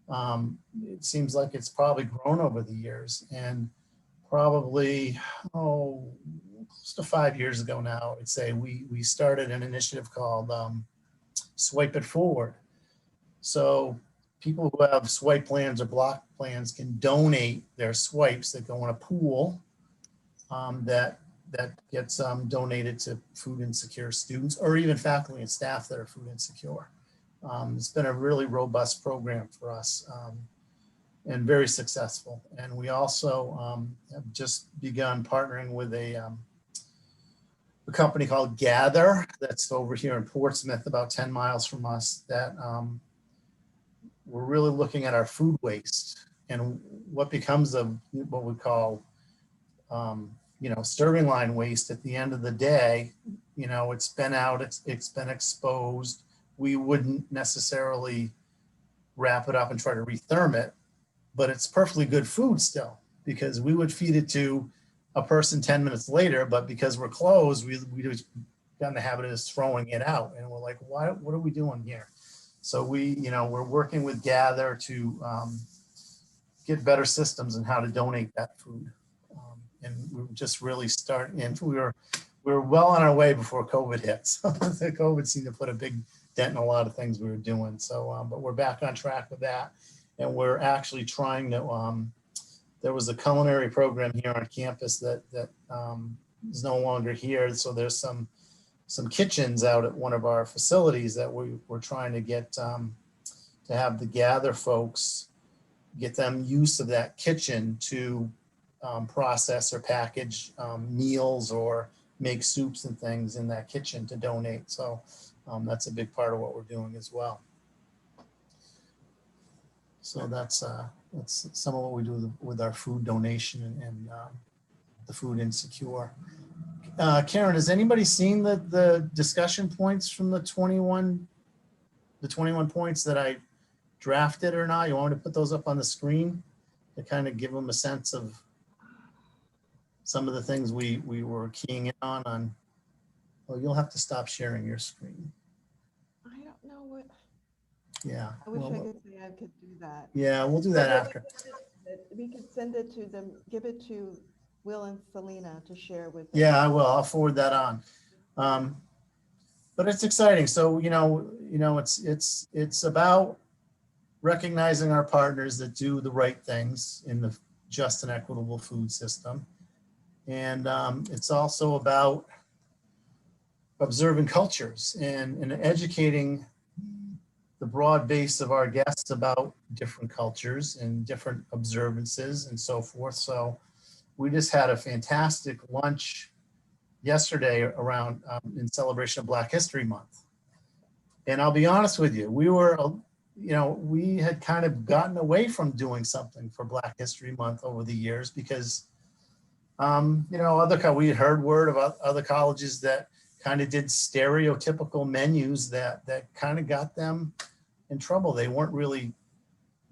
Speaker 3: It seems like it's probably grown over the years, and probably, close to 5 years ago now, I'd say we started an initiative called Swipe It Forward. So people who have swipe plans or block plans can donate their swipes that go in a pool that gets donated to food insecure students, or even faculty and staff that are food insecure. It's been a really robust program for us and very successful. And we also have just begun partnering with a company called Gather that's over here in Portsmouth, about 10 miles from us, that we're really looking at our food waste and what becomes of what we call serving line waste at the end of the day. It's been out, it's been exposed. We wouldn't necessarily wrap it up and try to retherm it, but it's perfectly good food still, because we would feed it to a person 10 minutes later, but because we're closed, we just got in the habit of just throwing it out. And we're like, what are we doing here? So we're working with Gather to get better systems in how to donate that food. And we just really starting, and we were well on our way before COVID hit. So the COVID seemed to put a big dent in a lot of things we were doing. So, but we're back on track with that. And we're actually trying to, there was a culinary program here on campus that is no longer here. So there's some kitchens out at one of our facilities that we're trying to get to have the Gather folks, get them use of that kitchen to process or package meals or make soups and things in that kitchen to donate. So that's a big part of what we're doing as well. So that's some of what we do with our food donation and the food insecure. Karen, has anybody seen the discussion points from the 21 points that I drafted or not? You want me to put those up on the screen to kind of give them a sense of some of the things we were keying in on? Well, you'll have to stop sharing your screen.
Speaker 2: I don't know what.
Speaker 3: Yeah.
Speaker 2: I wish I could say I could do that.
Speaker 3: Yeah, we'll do that after.
Speaker 2: We could send it to them, give it to Will and Selena to share with them.
Speaker 3: Yeah, I will. I'll forward that on. But it's exciting. So, it's about recognizing our partners that do the right things in the just and equitable food system. And it's also about observing cultures and educating the broad base of our guests about different cultures and different observances and so forth. So we just had a fantastic lunch yesterday around in celebration of Black History Month. And I'll be honest with you, we had kind of gotten away from doing something for Black History Month over the years because, we had heard word about other colleges that kind of did stereotypical menus that kind of got them in trouble. They weren't really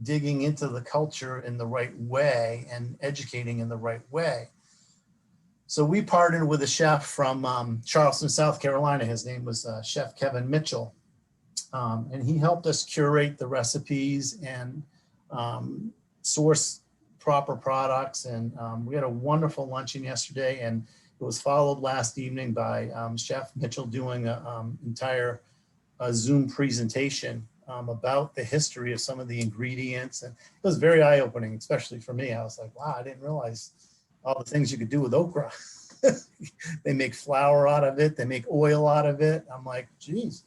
Speaker 3: digging into the culture in the right way and educating in the right way. So we partnered with a chef from Charleston, South Carolina. His name was Chef Kevin Mitchell. And he helped us curate the recipes and source proper products. And we had a wonderful luncheon yesterday, and it was followed last evening by Chef Mitchell doing an entire Zoom presentation about the history of some of the ingredients. And it was very eye-opening, especially for me. I was like, wow, I didn't realize all the things you could do with okra. They make flour out of it. They make oil out of it. I'm like, geez.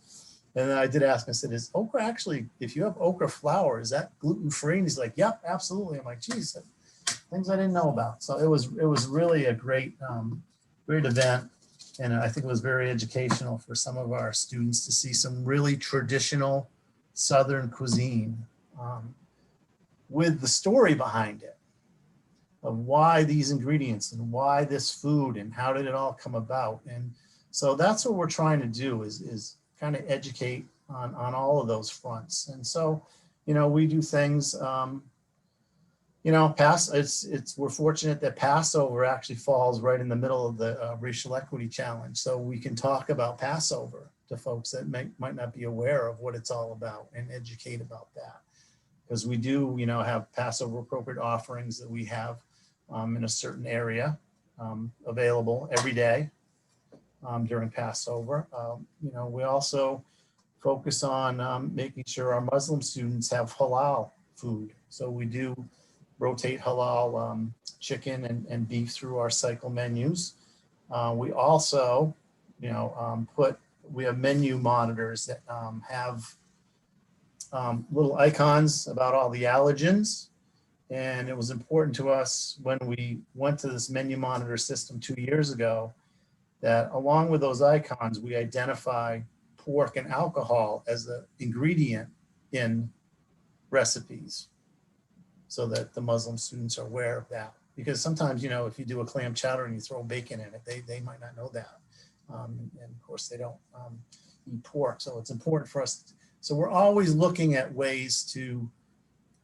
Speaker 3: And then I did ask him, I said, is okra actually, if you have okra flour, is that gluten-free? And he's like, yep, absolutely. I'm like, geez, things I didn't know about. So it was really a great event. And I think it was very educational for some of our students to see some really traditional Southern cuisine with the story behind it of why these ingredients and why this food and how did it all come about. And so that's what we're trying to do is kind of educate on all of those fronts. And so, you know, we do things, you know, we're fortunate that Passover actually falls right in the middle of the racial equity challenge. So we can talk about Passover to folks that might not be aware of what it's all about and educate about that. Because we do, you know, have Passover appropriate offerings that we have in a certain area available every day during Passover. You know, we also focus on making sure our Muslim students have halal food. So we do rotate halal chicken and beef through our cycle menus. We also, you know, we have menu monitors that have little icons about all the allergens. And it was important to us when we went to this menu monitor system 2 years ago that along with those icons, we identify pork and alcohol as the ingredient in recipes so that the Muslim students are aware of that. Because sometimes, you know, if you do a clam chowder and you throw bacon in it, they might not know that. And of course, they don't eat pork. So it's important for us. So we're always looking at ways to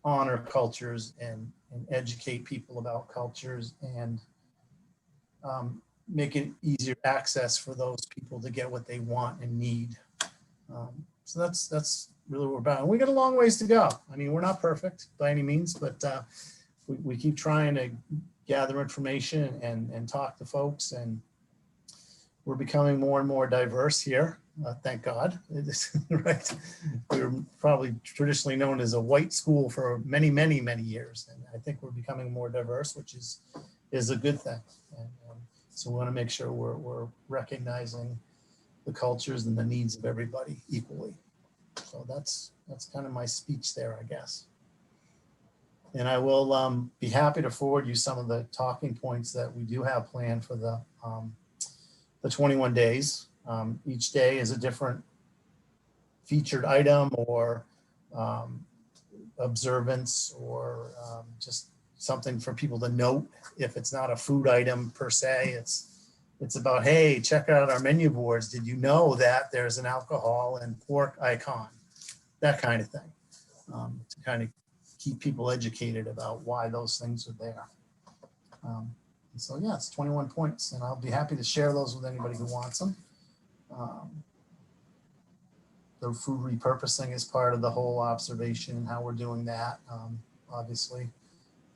Speaker 3: honor cultures and educate people about cultures and make it easier access for those people to get what they want and need. So that's really what we're about. And we got a long ways to go. I mean, we're not perfect by any means, but we keep trying to gather information and talk to folks, and we're becoming more and more diverse here. Thank God, right? We were probably traditionally known as a white school for many, many, many years. And I think we're becoming more diverse, which is a good thing. And so we want to make sure we're recognizing the cultures and the needs of everybody equally. So that's kind of my speech there, I guess. And I will be happy to forward you some of the talking points that we do have planned for the 21 days. Each day is a different featured item or observance or just something for people to note. If it's not a food item per se, it's about, hey, check out our menu boards. Did you know that there's an alcohol and pork icon? That kind of thing, to kind of keep people educated about why those things are there. So yeah, it's 21 points, and I'll be happy to share those with anybody who wants them. The food repurposing is part of the whole observation and how we're doing that. Obviously,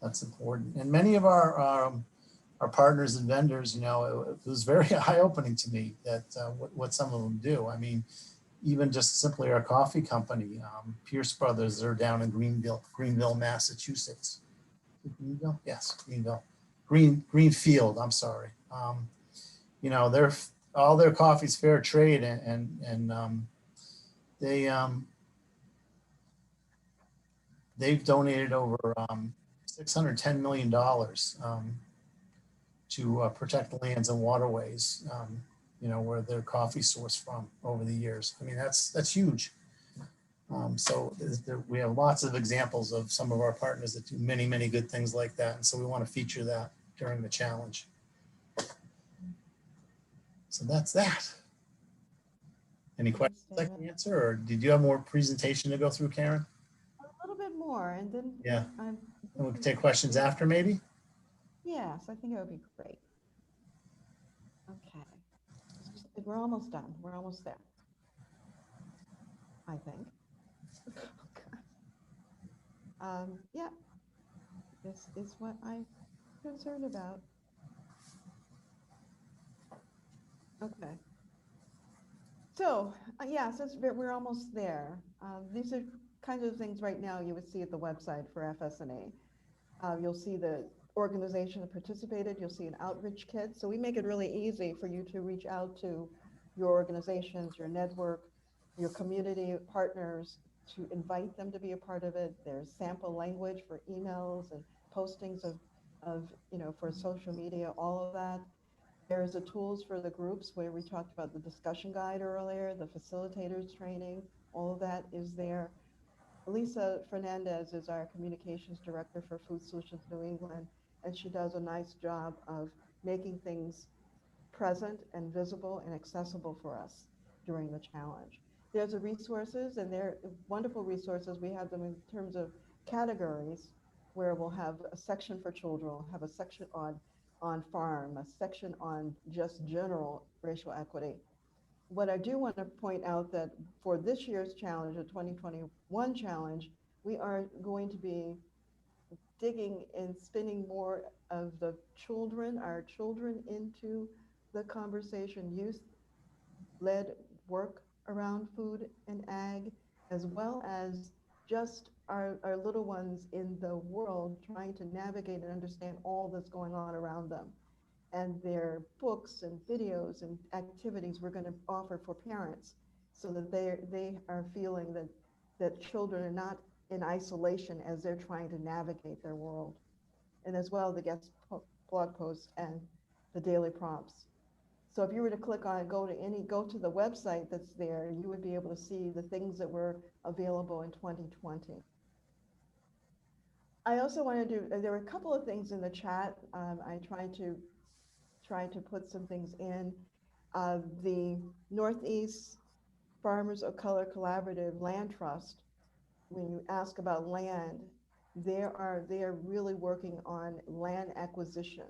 Speaker 3: that's important. And many of our partners and vendors, you know, it was very eye-opening to me that what some of them do. I mean, even just simply our coffee company, Pierce Brothers, they're down in Greenville, Massachusetts. Greenville? Yes, Greenville. Greenfield, I'm sorry. You know, all their coffee's fair trade, and they've donated over $610 million to protect the lands and waterways, you know, where their coffee sourced from over the years. I mean, that's huge. So we have lots of examples of some of our partners that do many, many good things like that. And so we want to feature that during the challenge. So that's that. Any
Speaker 2: mission
Speaker 3: questions I can
Speaker 2: statement.
Speaker 3: answer, or did you have more presentation to go through, Karen?
Speaker 2: A little bit more, and then
Speaker 3: Yeah,
Speaker 2: I'm.
Speaker 3: and we can take questions after maybe?
Speaker 2: Yes, I think it would be great. Okay. We're almost done. We're almost there, I think. Yeah, this is what I'm concerned about. Okay. So, yeah, since we're almost there, these are kind of things right now you would see at the website for FSNA. You'll see the organization that participated. You'll see an outreach kit. So we make it really easy for you to reach out to your organizations, your network, your community partners, to invite them to be a part of it. There's sample language for emails and postings of for social media, all of that. There's the tools for the groups where we talked about the discussion guide earlier, the facilitators training, all of that is there. Lisa Fernandez is our communications director for Food Solutions New England, and she does a nice job of making things present and visible and accessible for us during the challenge. There's the resources, and they're wonderful resources. We have them in terms of categories, where we'll have a section for children, we'll have a section on farm, a section on just general racial equity. What I do want to point out that for this year's challenge, the 2021 challenge, we are going to be digging and spinning more of the children, our children, into the conversation, youth-led work around food and ag, as well as just our little ones in the world trying to navigate and understand all that's going on around them. And their books and videos and activities we're going to offer for parents, so that they are feeling that children are not in isolation as they're trying to navigate their world. And as well, the guest blog posts and the daily prompts. So if you were to click on it, go to the website that's there, you would be able to see the things that were available in 2020. I also want to do, there were a couple of things in the chat. I tried to put some things in. The Northeast Farmers of Color Collaborative Land Trust, when you ask about land, they are really working on land acquisition.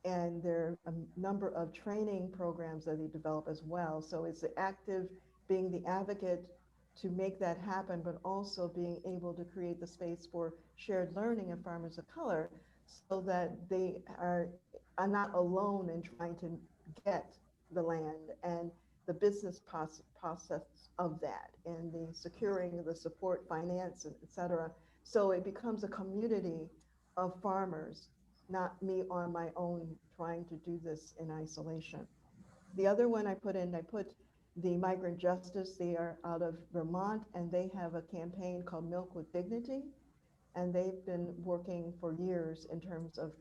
Speaker 2: And there are a number of training programs that they develop as well. So it's active being the advocate to make that happen, but also being able to create the space for shared learning of farmers of color, so that they are not alone in trying to get the land and the business process of that, and the securing the support, finance, et cetera. So it becomes a community of farmers, not me on my own trying to do this in isolation. The other one I put the Migrant Justice. They are out of Vermont, and they have a campaign called Milk with Dignity. And they've been working for years in terms of,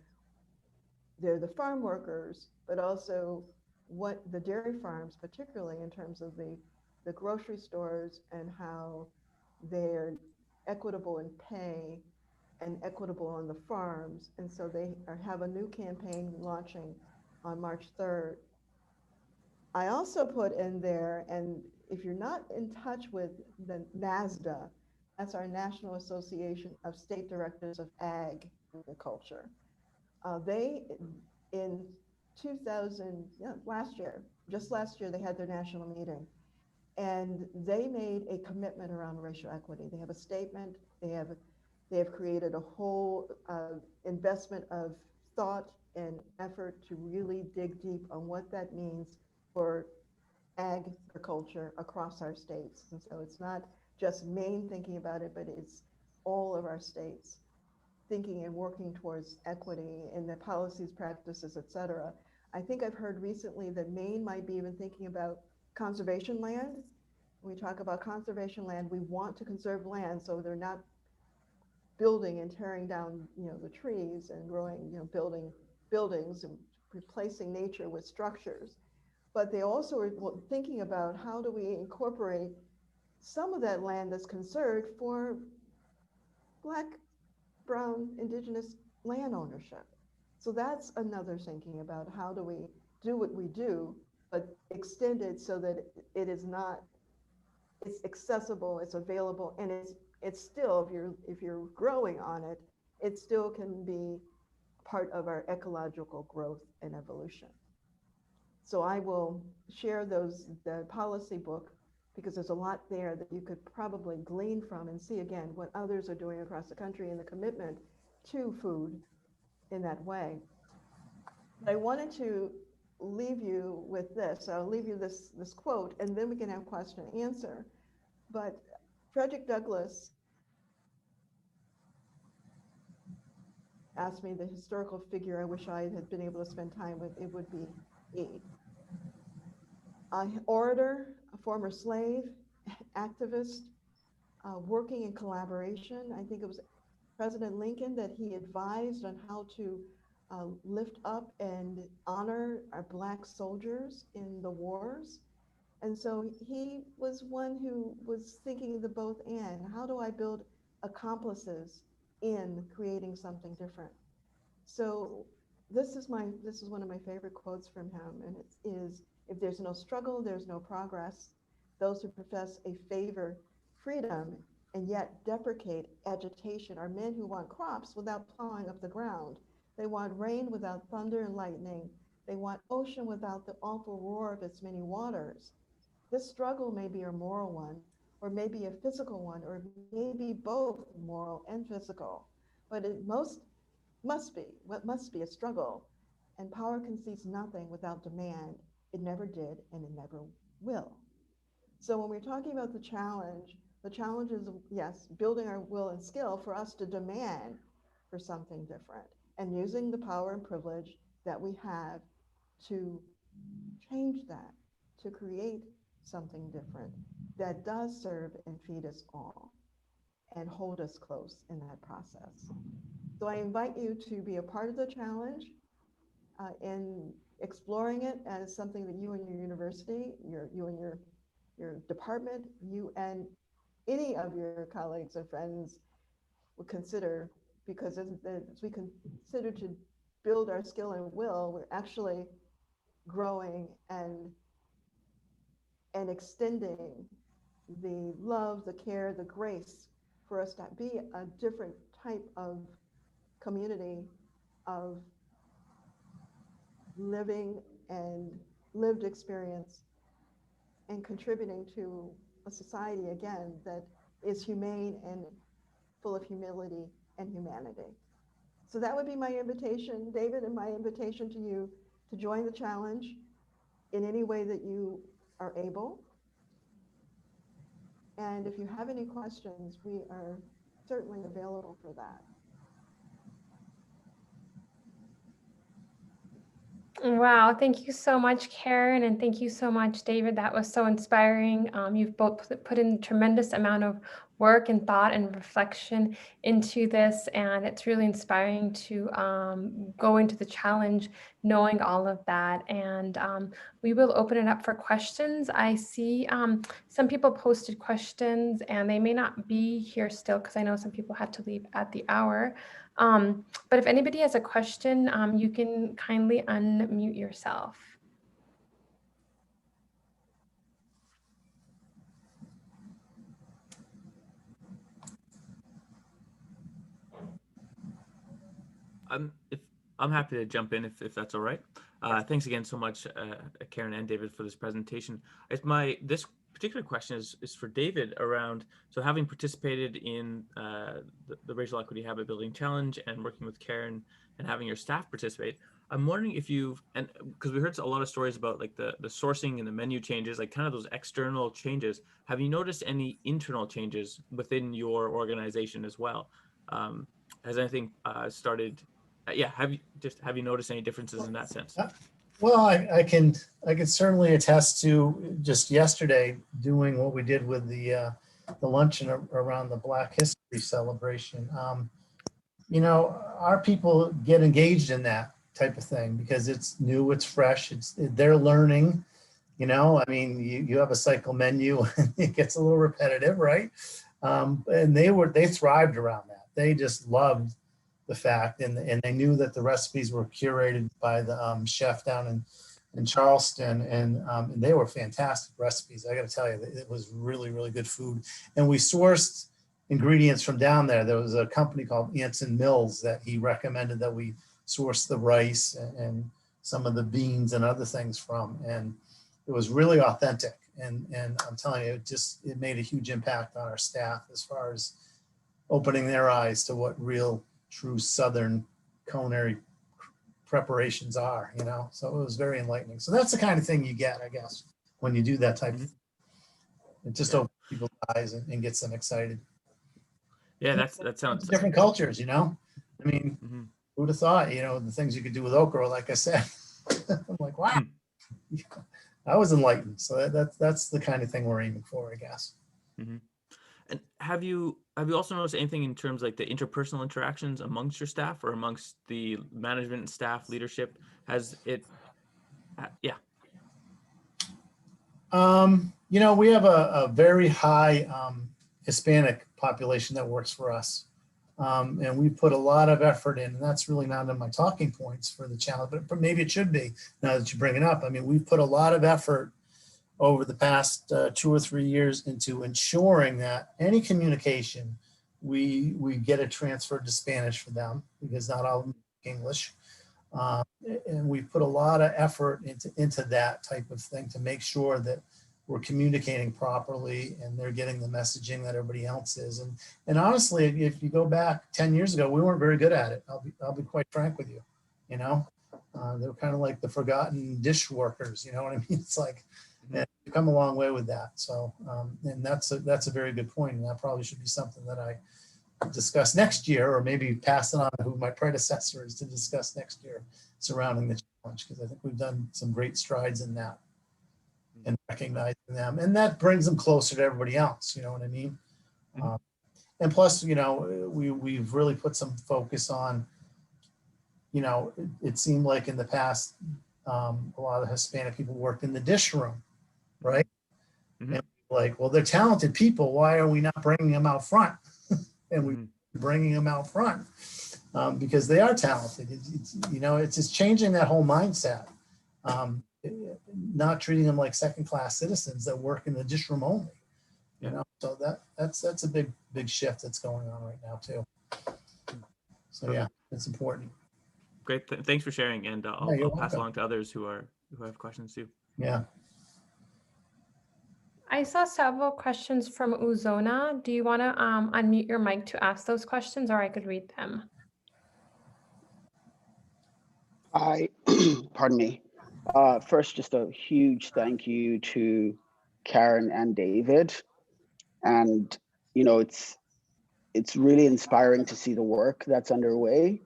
Speaker 2: they're the farm workers, but also what the dairy farms, particularly in terms of the grocery stores, and how they're equitable in pay and equitable on the farms. And so they have a new campaign launching on March 3rd. I also put in there, and if you're not in touch with the NASDA, that's our National Association of State Directors of Ag Agriculture. They, in 2000, yeah, just last year, they had their national meeting, and they made a commitment around racial equity. They have a statement. They have created a whole investment of thought and effort to really dig deep on what that means for agriculture across our states. And so it's not just Maine thinking about it, but it's all of our states thinking and working towards equity in the policies, practices, et cetera. I think I've heard recently that Maine might be even thinking about conservation land. When we talk about conservation land, we want to conserve land so they're not building and tearing down, the trees and growing, building buildings and replacing nature with structures. But they also are thinking about, how do we incorporate some of that land that's conserved for Black, brown, indigenous land ownership. So that's another thinking about, how do we do what we do but extended so that it is not, it's accessible, it's available, and it's still, if you're growing on it, it still can be part of our ecological growth and evolution. So I will share the policy book, because there's a lot there that you could probably glean from and see again what others are doing across the country and the commitment to food in that way. But I wanted to leave you with this. I'll leave you this quote, and then we can have question and answer. But Frederick Douglass asked me the historical figure I wish I had been able to spend time with, it would be Eve. An orator, a former slave, activist, working in collaboration. I think it was President Lincoln that he advised on how to lift up and honor our Black soldiers in the wars. And so he was one who was thinking the both and. How do I build accomplices in creating something different? So this is one of my favorite quotes from him, and it is, if there's no struggle, there's no progress. Those who profess a favor freedom and yet deprecate agitation are men who want crops without plowing up the ground. They want rain without thunder and lightning. They want ocean without the awful roar of its many waters. This struggle may be a moral one, or maybe a physical one, or maybe both moral and physical, but it must be a struggle, and power concedes nothing without demand. It never did, and it never will. So when we're talking about the challenge is, yes, building our will and skill for us to demand for something different, and using the power and privilege that we have to change that, to create something different that does serve and feed us all and hold us close in that process. So I invite you to be a part of the challenge in exploring it as something that you and your university, you and your department, you and any of your colleagues or friends would consider, because as we consider to build our skill and will, we're actually growing and extending the love, the care, the grace for us to be a different type of community of living and lived experience, and contributing to a society, again, that is humane and full of humility and humanity. So that would be my invitation, David, and my invitation to you to join the challenge in any way that you are able. And if you have any questions, we are certainly available for that.
Speaker 4: Wow, thank you so much, Karen, and thank you so much, David. That was so inspiring. You've both put in a tremendous amount of work and thought and reflection into this, and it's really inspiring to go into the challenge knowing all of that. And we will open it up for questions. I see some people posted questions, and they may not be here still because I know some people had to leave at the hour. But if anybody has a question, you can kindly unmute yourself.
Speaker 1: I'm happy to jump in if that's all right. Thanks again so much, Karen and David, for this presentation. This particular question is for David around, so having participated in the Racial Equity Habit Building Challenge and working with Karen and having your staff participate, I'm wondering if you've, and because we heard a lot of stories about like the sourcing and the menu changes, like kind of those external changes, have you noticed any internal changes within your organization as well? Has anything started? Have you noticed any differences in that sense?
Speaker 3: Well, I can certainly attest to just yesterday doing what we did with the luncheon around the Black History celebration. You know, our people get engaged in that type of thing because it's new, it's fresh, they're learning. You know, I mean, you have a cycle menu and it gets a little repetitive, right? And they thrived around that. They just loved the fact, and they knew that the recipes were curated by the chef down in Charleston, and they were fantastic recipes. I got to tell you, it was really, really good food. And we sourced ingredients from down there. There was a company called Anson Mills that he recommended that we source the rice and some of the beans and other things from. And it was really authentic. And I'm telling you, it made a huge impact on our staff as far as opening their eyes to what real, true Southern culinary preparations are, you know? So it was very enlightening. So that's the kind of thing you get, I guess, when you do that type of thing. It just opens people's eyes and gets them excited.
Speaker 1: Yeah, that sounds
Speaker 3: different cultures, you know? I mean, who would have thought, you know, the things you could do with okra, like I said. I'm like, wow. I was enlightened. So that's the kind of thing we're aiming for, I guess.
Speaker 1: And have you also noticed anything in terms like the interpersonal interactions amongst your staff or amongst the management and staff leadership? Has it, yeah.
Speaker 3: You know, we have a very high Hispanic population that works for us. And we put a lot of effort in, and that's really not in my talking points for the challenge, but maybe it should be now that you bring it up. I mean, we've put a lot of effort over the past 2 or 3 years into ensuring that any communication, we get it transferred to Spanish for them, because not all English. And we put a lot of effort into that type of thing to make sure that we're communicating properly and they're getting the messaging that everybody else is. And honestly, if you go back 10 years ago, we weren't very good at it. I'll be quite frank with you. You know, they were kind of like the forgotten dish workers. You know what I mean? It's like, and we've come a long way with that. So, and that's a very good point. And that probably should be something that I discuss next year, or maybe pass it on to who my predecessor is to discuss next year surrounding the challenge, because I think we've done some great strides in that and recognizing them, and that brings them closer to everybody else. You know what I mean? And plus, you know, we've really put some focus on, you know, it seemed like in the past, a lot of Hispanic people worked in the dish room, right? And like, well, they're talented people. Why are we not bringing them out front? And we're bringing them out front because they are talented. You know, it's just changing that whole mindset. Not treating them like second-class citizens that work in the dish room only. You know, so that's a big shift that's going on right now too. So yeah, it's important.
Speaker 1: Great, thanks for sharing, and I'll pass along to others who have questions too.
Speaker 3: Yeah.
Speaker 4: I saw several questions from Uzona. Do you want to unmute your mic to ask those questions, or I could read them?
Speaker 5: Pardon me. First, just a huge thank you to Karen and David. And, you know, it's really inspiring to see the work that's underway.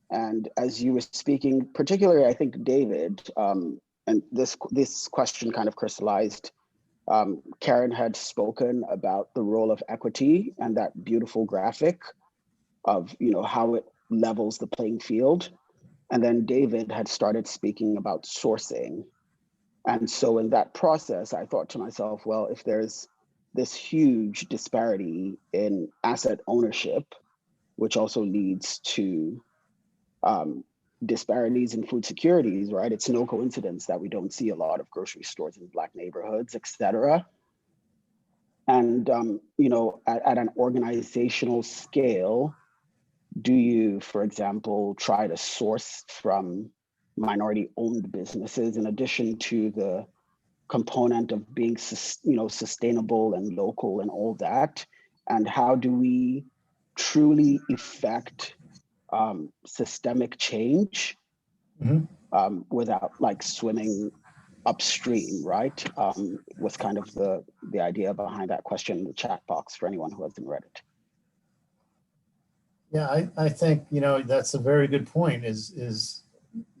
Speaker 5: And as you were speaking, particularly, I think, David, and this question kind of crystallized, Karen had spoken about the role of equity and that beautiful graphic of, you know, how it levels the playing field. And then David had started speaking about sourcing. And so in that process, I thought to myself, well, if there's this huge disparity in asset ownership, which also leads to disparities in food securities, right? It's no coincidence that we don't see a lot of grocery stores in Black neighborhoods, et cetera. And, you know, at an organizational scale, do you, for example, try to source from minority-owned businesses in addition to the component of being, you know, sustainable and local and all that? And how do we truly effect systemic change without like swimming upstream, right? Was kind of the idea behind that question in the chat box for anyone who hasn't read it.
Speaker 3: Yeah, I think, you know, that's a very good point is,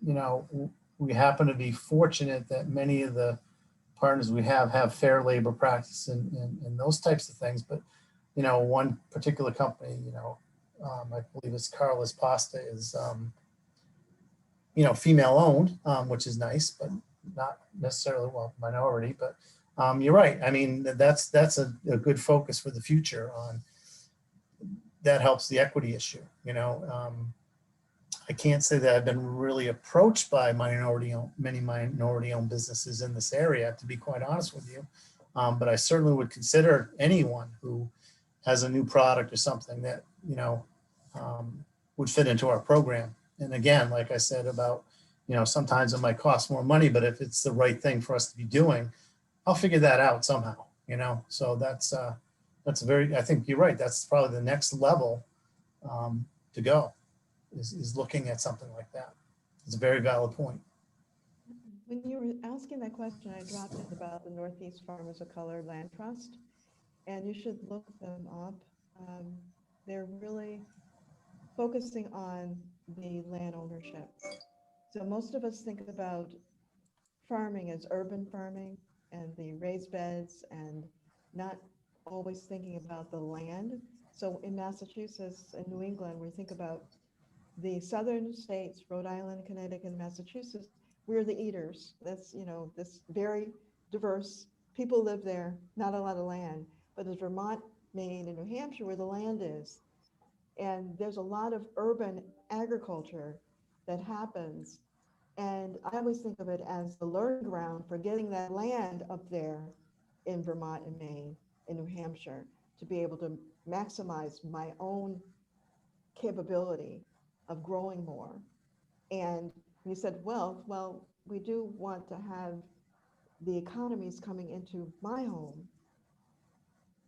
Speaker 3: you know, we happen to be fortunate that many of the partners we have fair labor practice and those types of things. But, you know, one particular company, you know, I believe it's Carla's Pasta is, you know, female owned, which is nice, but not necessarily, well, minority, but you're right. I mean, that's a good focus for the future on. That helps the equity issue. You know, I can't say that I've been really approached by many minority-owned businesses in this area, to be quite honest with you. But I certainly would consider anyone who has a new product or something that, would fit into our program. And again, like I said about, sometimes it might cost more money, but if it's the right thing for us to be doing, I'll figure that out somehow, So that's I think you're right. That's probably the next level to go is looking at something like that. It's a very valid point.
Speaker 2: When you were asking that question, I dropped in about the Northeast Farmers of Color Land Trust, and you should look them up. They're really focusing on the land ownership. So most of us think about farming as urban farming and the raised beds and not always thinking about the land. So in Massachusetts and New England, we think about the southern states, Rhode Island, Connecticut, and Massachusetts, we're the eaters. That's, this very diverse, people live there, not a lot of land. But there's Vermont, Maine, and New Hampshire where the land is. And there's a lot of urban agriculture that happens. And I always think of it as the learning ground for getting that land up there in Vermont and Maine, in New Hampshire, to be able to maximize my own capability of growing more. And you said, well, we do want to have the economies coming into my home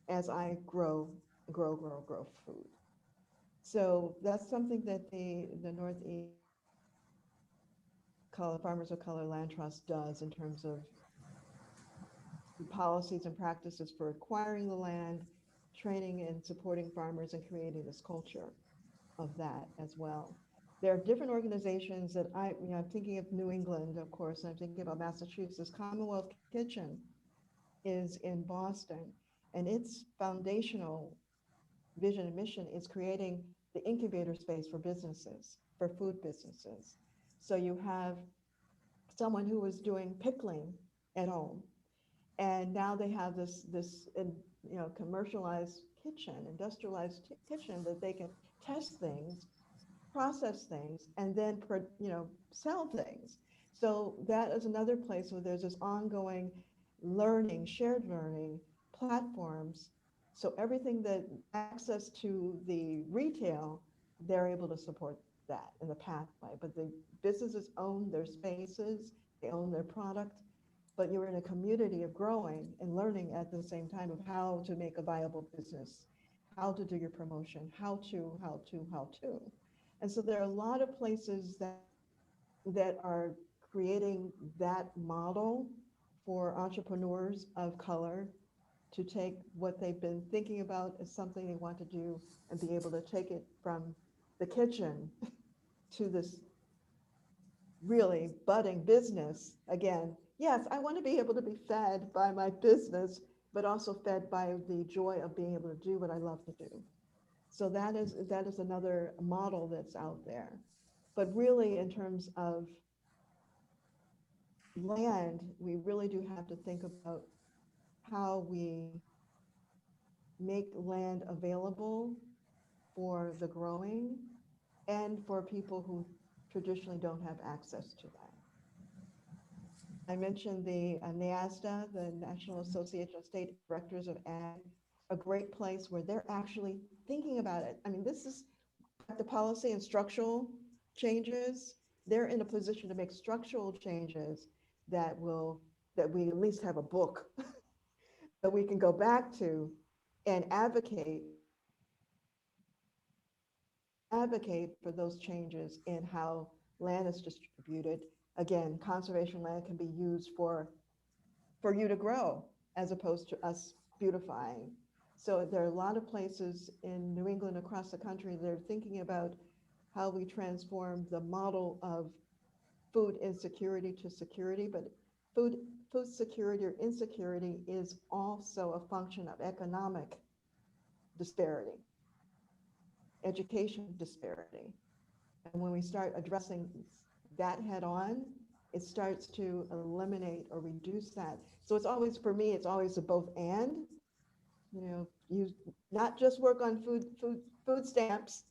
Speaker 2: as I grow food. So that's something that the Northeast Farmers of Color Land Trust does in terms of policies and practices for acquiring the land, training and supporting farmers, and creating this culture of that as well. There are different organizations that I'm thinking of New England, of course, and I'm thinking about Massachusetts. Commonwealth Kitchen is in Boston, and its foundational vision and mission is creating the incubator space for businesses, for food businesses. So you have someone who was doing pickling at home, and now they have this commercialized kitchen, industrialized kitchen that they can test things, process things, and then sell things. So that is another place where there's this ongoing learning, shared learning platforms. So everything that access to the retail, they're able to support that in the pathway. But the businesses own their spaces, they own their product, but you're in a community of growing and learning at the same time of how to make a viable business, how to do your promotion, how to. And so there are a lot of places that are creating that model for entrepreneurs of color to take what they've been thinking about as something they want to do and be able to take it from the kitchen to this really budding business. Again, yes, I want to be able to be fed by my business, but also fed by the joy of being able to do what I love to do. So that is another model that's out there. But really, in terms of land, we really do have to think about how we make land available for the growing and for people who traditionally don't have access to that. I mentioned the NASDA, the National Association of State Directors of Ag, a great place where they're actually thinking about it. I mean, this is the policy and structural changes. They're in a position to make structural changes that we at least have a book that we can go back to and advocate for those changes in how land is distributed. Again, conservation land can be used for you to grow as opposed to us beautifying. So there are a lot of places in New England, across the country, they're thinking about how we transform the model of food insecurity to security, but food security or insecurity is also a function of economic disparity, education disparity. And when we start addressing that head on, it starts to eliminate or reduce that. So it's always, for me, it's always a both and. You not just work on food stamps,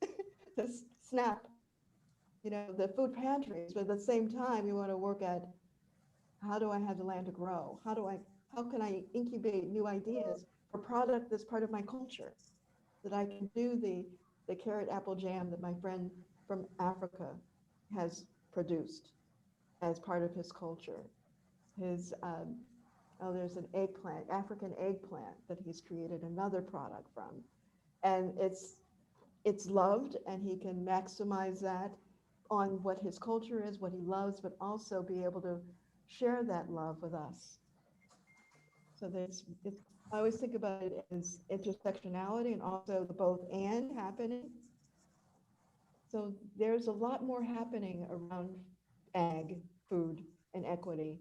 Speaker 2: SNAP, you know, the food pantries, but at the same time, you want to work at how do I have the land to grow? How can I incubate new ideas for product that's part of my culture? That I can do the carrot apple jam that my friend from Africa has produced as part of his culture. His, there's an eggplant, African eggplant that he's created another product from. And it's loved, and he can maximize that on what his culture is, what he loves, but also be able to share that love with us. So I always think about it as intersectionality and also the both and happening. So there's a lot more happening around ag, food, and equity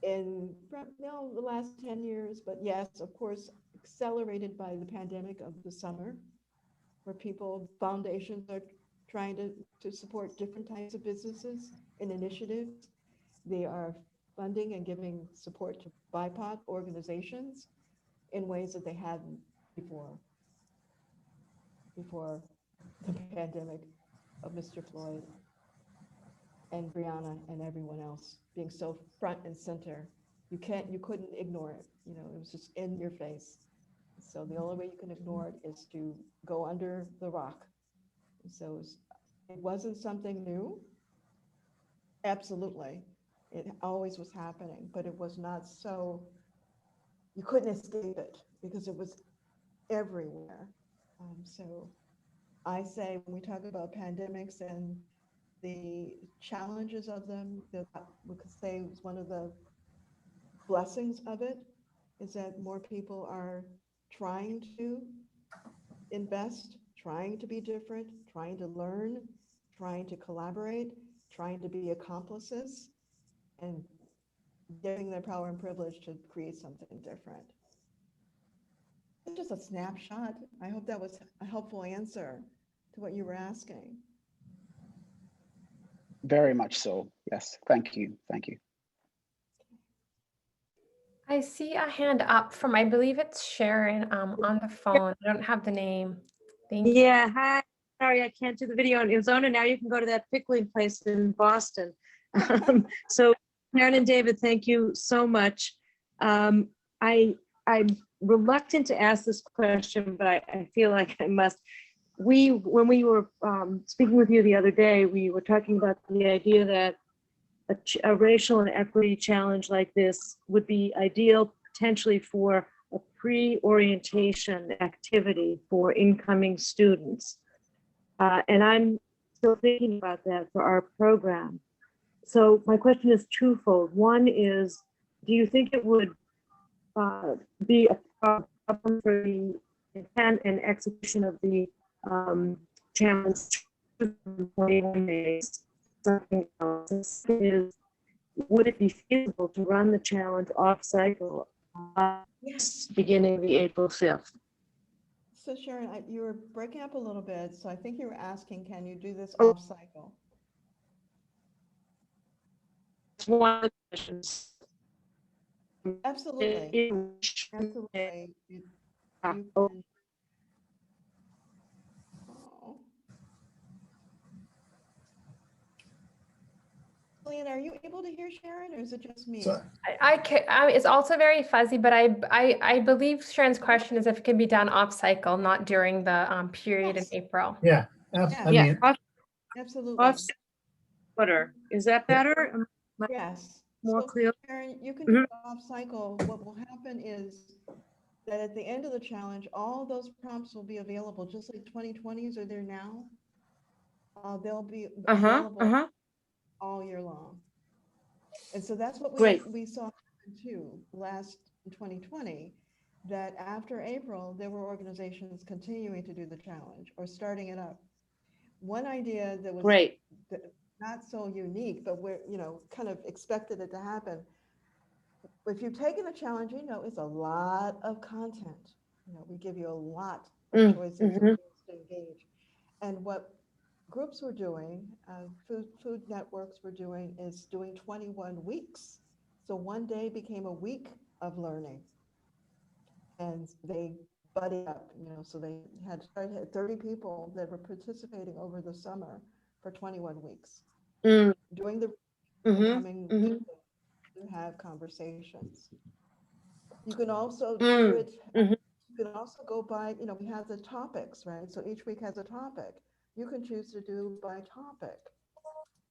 Speaker 2: in the last 10 years, but yes, of course, accelerated by the pandemic of the summer, where foundations are trying to support different types of businesses and initiatives. They are funding and giving support to BIPOC organizations in ways that they hadn't before the pandemic of Mr. Floyd and Breonna and everyone else being so front and center. You couldn't ignore it. You know, it was just in your face. So the only way you can ignore it is to go under the rock. So it wasn't something new. Absolutely. It always was happening, but it was not so, you couldn't escape it because it was everywhere. So I say when we talk about pandemics and the challenges of them, that we could say was one of the blessings of it is that more people are trying to invest, trying to be different, trying to learn, trying to collaborate, trying to be accomplices, and getting their power and privilege to create something different. It's just a snapshot. I hope that was a helpful answer to what you were asking.
Speaker 5: Very much so. Yes. Thank you. Thank you.
Speaker 4: I see a hand up from, I believe it's Sharon, on the phone. I don't have the name. Thank you.
Speaker 6: Yeah, hi. Sorry, I can't do the video on Arizona. Now you can go to that pickling place in Boston. So Karen and David, thank you so much. I'm reluctant to ask this question, but I feel like I must. When we were speaking with you the other day, we were talking about the idea that a racial and equity challenge like this would be ideal potentially for a pre-orientation activity for incoming students. And I'm still thinking about that for our program. So my question is twofold. One is, do you think it would be a problem for the intent and execution of the challenge in 21 days? Something else is, would it be feasible to run the challenge off cycle
Speaker 2: Yes.
Speaker 6: beginning the April 5th?
Speaker 2: So Sharon, you were breaking up a little bit. So I think you were asking, can you do this
Speaker 6: Oh.
Speaker 2: off cycle?
Speaker 6: It's one of the questions.
Speaker 2: Absolutely. Absolutely. You can, oh. Leanne, are you able to hear Sharon, or is it just me?
Speaker 3: So,
Speaker 4: It's also very fuzzy, but I believe Sharon's question is if it can be done off cycle, not during the period
Speaker 2: Yes.
Speaker 4: in April.
Speaker 3: yeah, I mean,
Speaker 2: Absolutely.
Speaker 6: Off Twitter. Is that better?
Speaker 2: Yes.
Speaker 6: More
Speaker 2: So,
Speaker 6: clear?
Speaker 2: Sharon, you can do it off cycle. What will happen is that at the end of the challenge, all those prompts will be available, just like 2020s are there now. They'll be available all year long. And so that's what we saw happen too last in 2020, that after April, there were organizations continuing to do the challenge or starting it up. One idea that was not so unique, but we're, kind of expected it to happen. If you've taken the challenge, it's a lot of content. We give you a lot of choices of ways to engage. And what groups were doing, food networks were doing, is doing 21 weeks. So one day became a week of learning. And they buddy up, so they had 30 people that were participating over the summer for 21 weeks. Doing the coming to have conversations. You can also do it, you can also go by, we have the topics, right? So each week has a topic. You can choose to do by topic.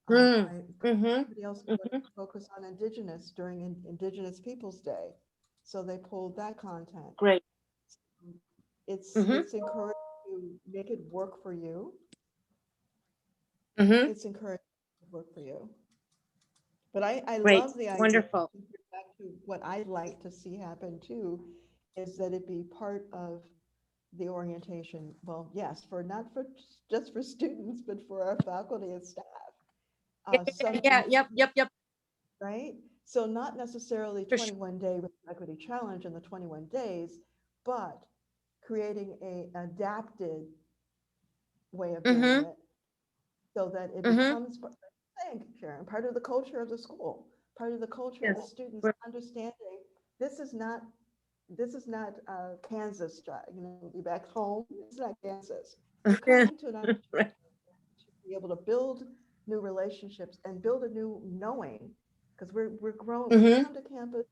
Speaker 2: Somebody else would focus on Indigenous during Indigenous Peoples Day. So they pulled that content.
Speaker 6: Great.
Speaker 2: It's encouraged to make it work for you.
Speaker 6: Mm-hmm.
Speaker 2: It's encouraged to work for you. But I
Speaker 6: Great.
Speaker 2: love the idea.
Speaker 6: Wonderful.
Speaker 2: Back to what I'd like to see happen too, is that it be part of the orientation. Well, yes, not just for students, but for our faculty and staff.
Speaker 6: Yep.
Speaker 2: Right? So not necessarily
Speaker 6: For sure.
Speaker 2: 21-day equity challenge in the 21 days, but creating a adapted way of doing it so that it becomes, Sharon, part of the culture of the school, part of the culture of the students understanding this is not Kansas, you're back home, it's not Kansas. You're coming to an opportunity to be able to build new relationships and build a new knowing, because we're growing. When we come to campus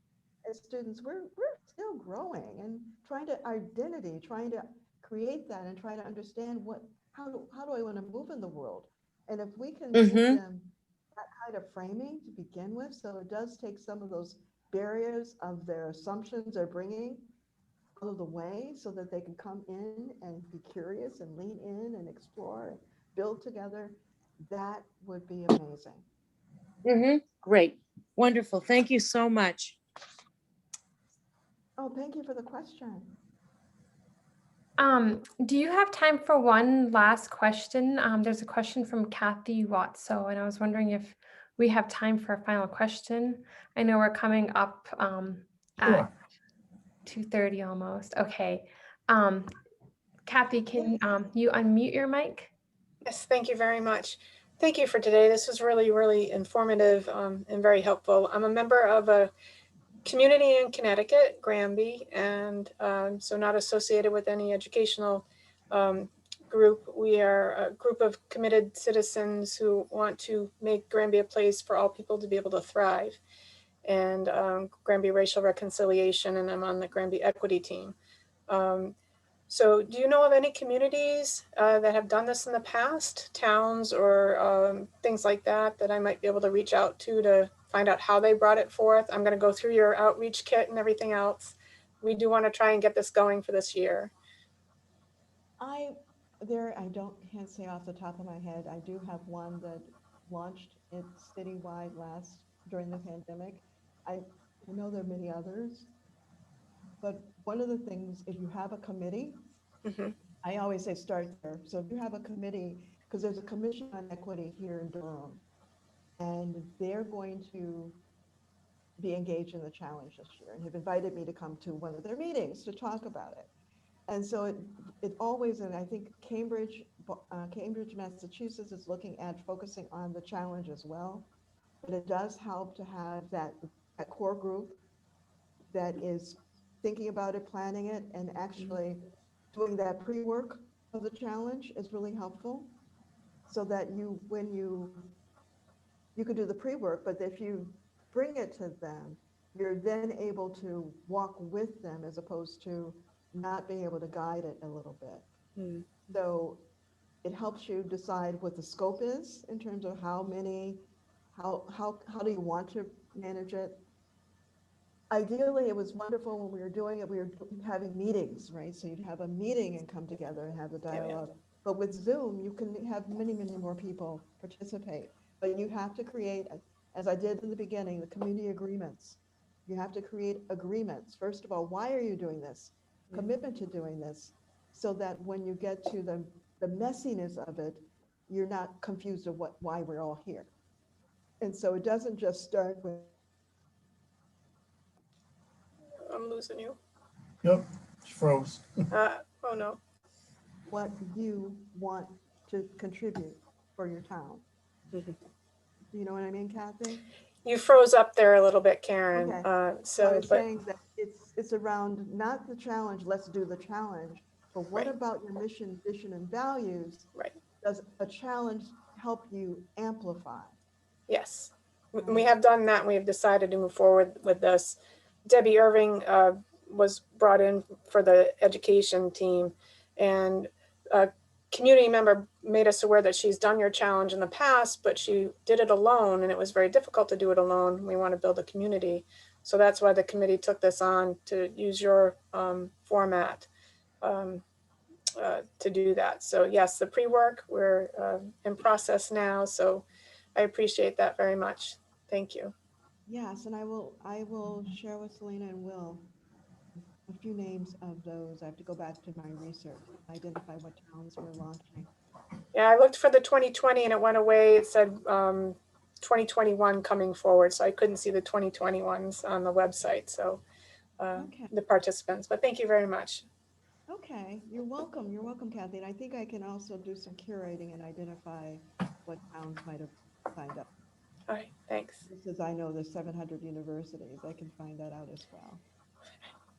Speaker 2: as students, we're still growing and trying to identity, trying to create that and try to understand how do I want to move in the world. And if we can give them that kind of framing to begin with, so it does take some of those barriers of their assumptions they're bringing out of the way so that they can come in and be curious and lean in and explore and build together, that would be amazing.
Speaker 6: Great. Wonderful. Thank you so much.
Speaker 2: Oh, thank you for the question.
Speaker 4: Do you have time for one last question? There's a question from Kathy Watso, and I was wondering if we have time for a final question. I know we're coming up at 2:30 almost. Okay. Kathy, can you unmute your mic?
Speaker 7: Yes, thank you very much. Thank you for today. This was really, really informative and very helpful. I'm a member of a community in Connecticut, Granby, and so not associated with any educational group. We are a group of committed citizens who want to make Granby a place for all people to be able to thrive, and Granby Racial Reconciliation, and I'm on the Granby Equity team. So do you know of any communities that have done this in the past, towns or things like that, that I might be able to reach out to find out how they brought it forth? I'm going to go through your outreach kit and everything else. We do want to try and get this going for this year.
Speaker 2: I can't say off the top of my head. I do have one that launched it citywide during the pandemic. I know there are many others, but one of the things, if you have a committee, I always say start there. So if you have a committee, because there's a Commission on Equity here in Durham, and they're going to be engaged in the challenge this year and have invited me to come to one of their meetings to talk about it. And so it always, and I think Cambridge, Massachusetts is looking at focusing on the challenge as well. But it does help to have that core group that is thinking about it, planning it, and actually doing that pre-work of the challenge is really helpful. So that when you can do the pre-work, but if you bring it to them, you're then able to walk with them as opposed to not being able to guide it a little bit. So it helps you decide what the scope is in terms of how do you want to manage it. Ideally, it was wonderful when we were doing it, we were having meetings, right? So you'd have a meeting and come together and have the dialogue. But with Zoom, you can have many, many more people participate. But you have to create, as I did in the beginning, the community agreements. You have to create agreements. First of all, why are you doing this? Commitment to doing this, so that when you get to the messiness of it, you're not confused of why we're all here. And so it doesn't just start with.
Speaker 7: I'm losing you.
Speaker 3: Yep, she froze.
Speaker 7: Oh no.
Speaker 2: What you want to contribute for your town. You know what I mean, Kathy?
Speaker 7: You froze up there a little bit, Karen.
Speaker 2: Okay.
Speaker 7: So
Speaker 2: I was saying that it's it's around not the challenge, let's do the challenge, but what
Speaker 7: Right.
Speaker 2: about your mission, vision, and values?
Speaker 7: Right.
Speaker 2: Does a challenge help you amplify?
Speaker 7: Yes. We
Speaker 2: Right.
Speaker 7: have done that and we have decided to move forward with this. Debbie Irving was brought in for the education team, and a community member made us aware that she's done your challenge in the past, but she did it alone and it was very difficult to do it alone. We want to build a community. So that's why the committee took this on, to use your format to do that. So yes, the pre-work, we're in process now. So I appreciate that very much. Thank you.
Speaker 2: Yes, and I will share with Selena and Will a few names of those. I have to go back to my research, identify what towns we're launching.
Speaker 7: Yeah, I looked for the 2020 and it went away. It said 2021 coming forward. So I couldn't see the 2021s on the website. So
Speaker 2: Okay.
Speaker 7: the participants, but thank you very much.
Speaker 2: Okay, you're welcome. You're welcome, Kathy. And I think I can also do some curating and identify what towns might have signed up.
Speaker 7: All right, thanks.
Speaker 2: Just as I know there's 700 universities, I can find that out as well.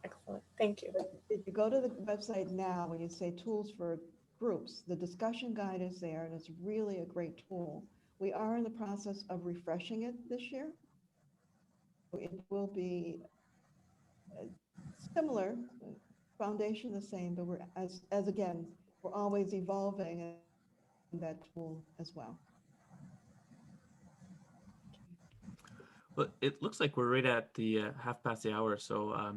Speaker 7: Excellent. Thank you.
Speaker 2: But if you go to the website now, when you say tools for groups, the discussion guide is there and it's really a great tool. We are in the process of refreshing it this year. It will be similar, foundation the same, but we're as again, we're always evolving in that tool as well.
Speaker 1: Well, it looks like we're right at the half past the hour, so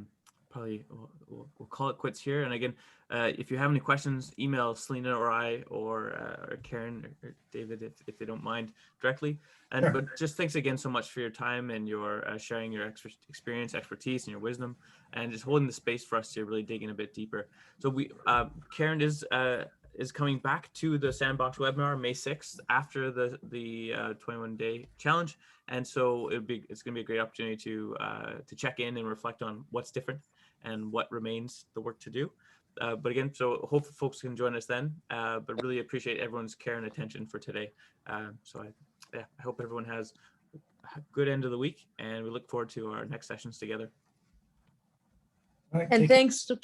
Speaker 1: probably we'll call it quits here. And again, if you have any questions, email Selena or I or Karen or David if they don't mind directly. And
Speaker 3: Sure.
Speaker 1: But just thanks again so much for your time and your sharing your experience, expertise, and your wisdom, and just holding the space for us to really dig in a bit deeper. So Karen is coming back to the Sandbox webinar May 6th after the 21-day challenge. And so it's going to be a great opportunity to check in and reflect on what's different and what remains the work to do. But again, so hope folks can join us then. But really appreciate everyone's care and attention for today. So I hope everyone has a good end of the week, and we look forward to our next sessions together.
Speaker 3: All right,
Speaker 6: And
Speaker 3: take-
Speaker 6: thanks to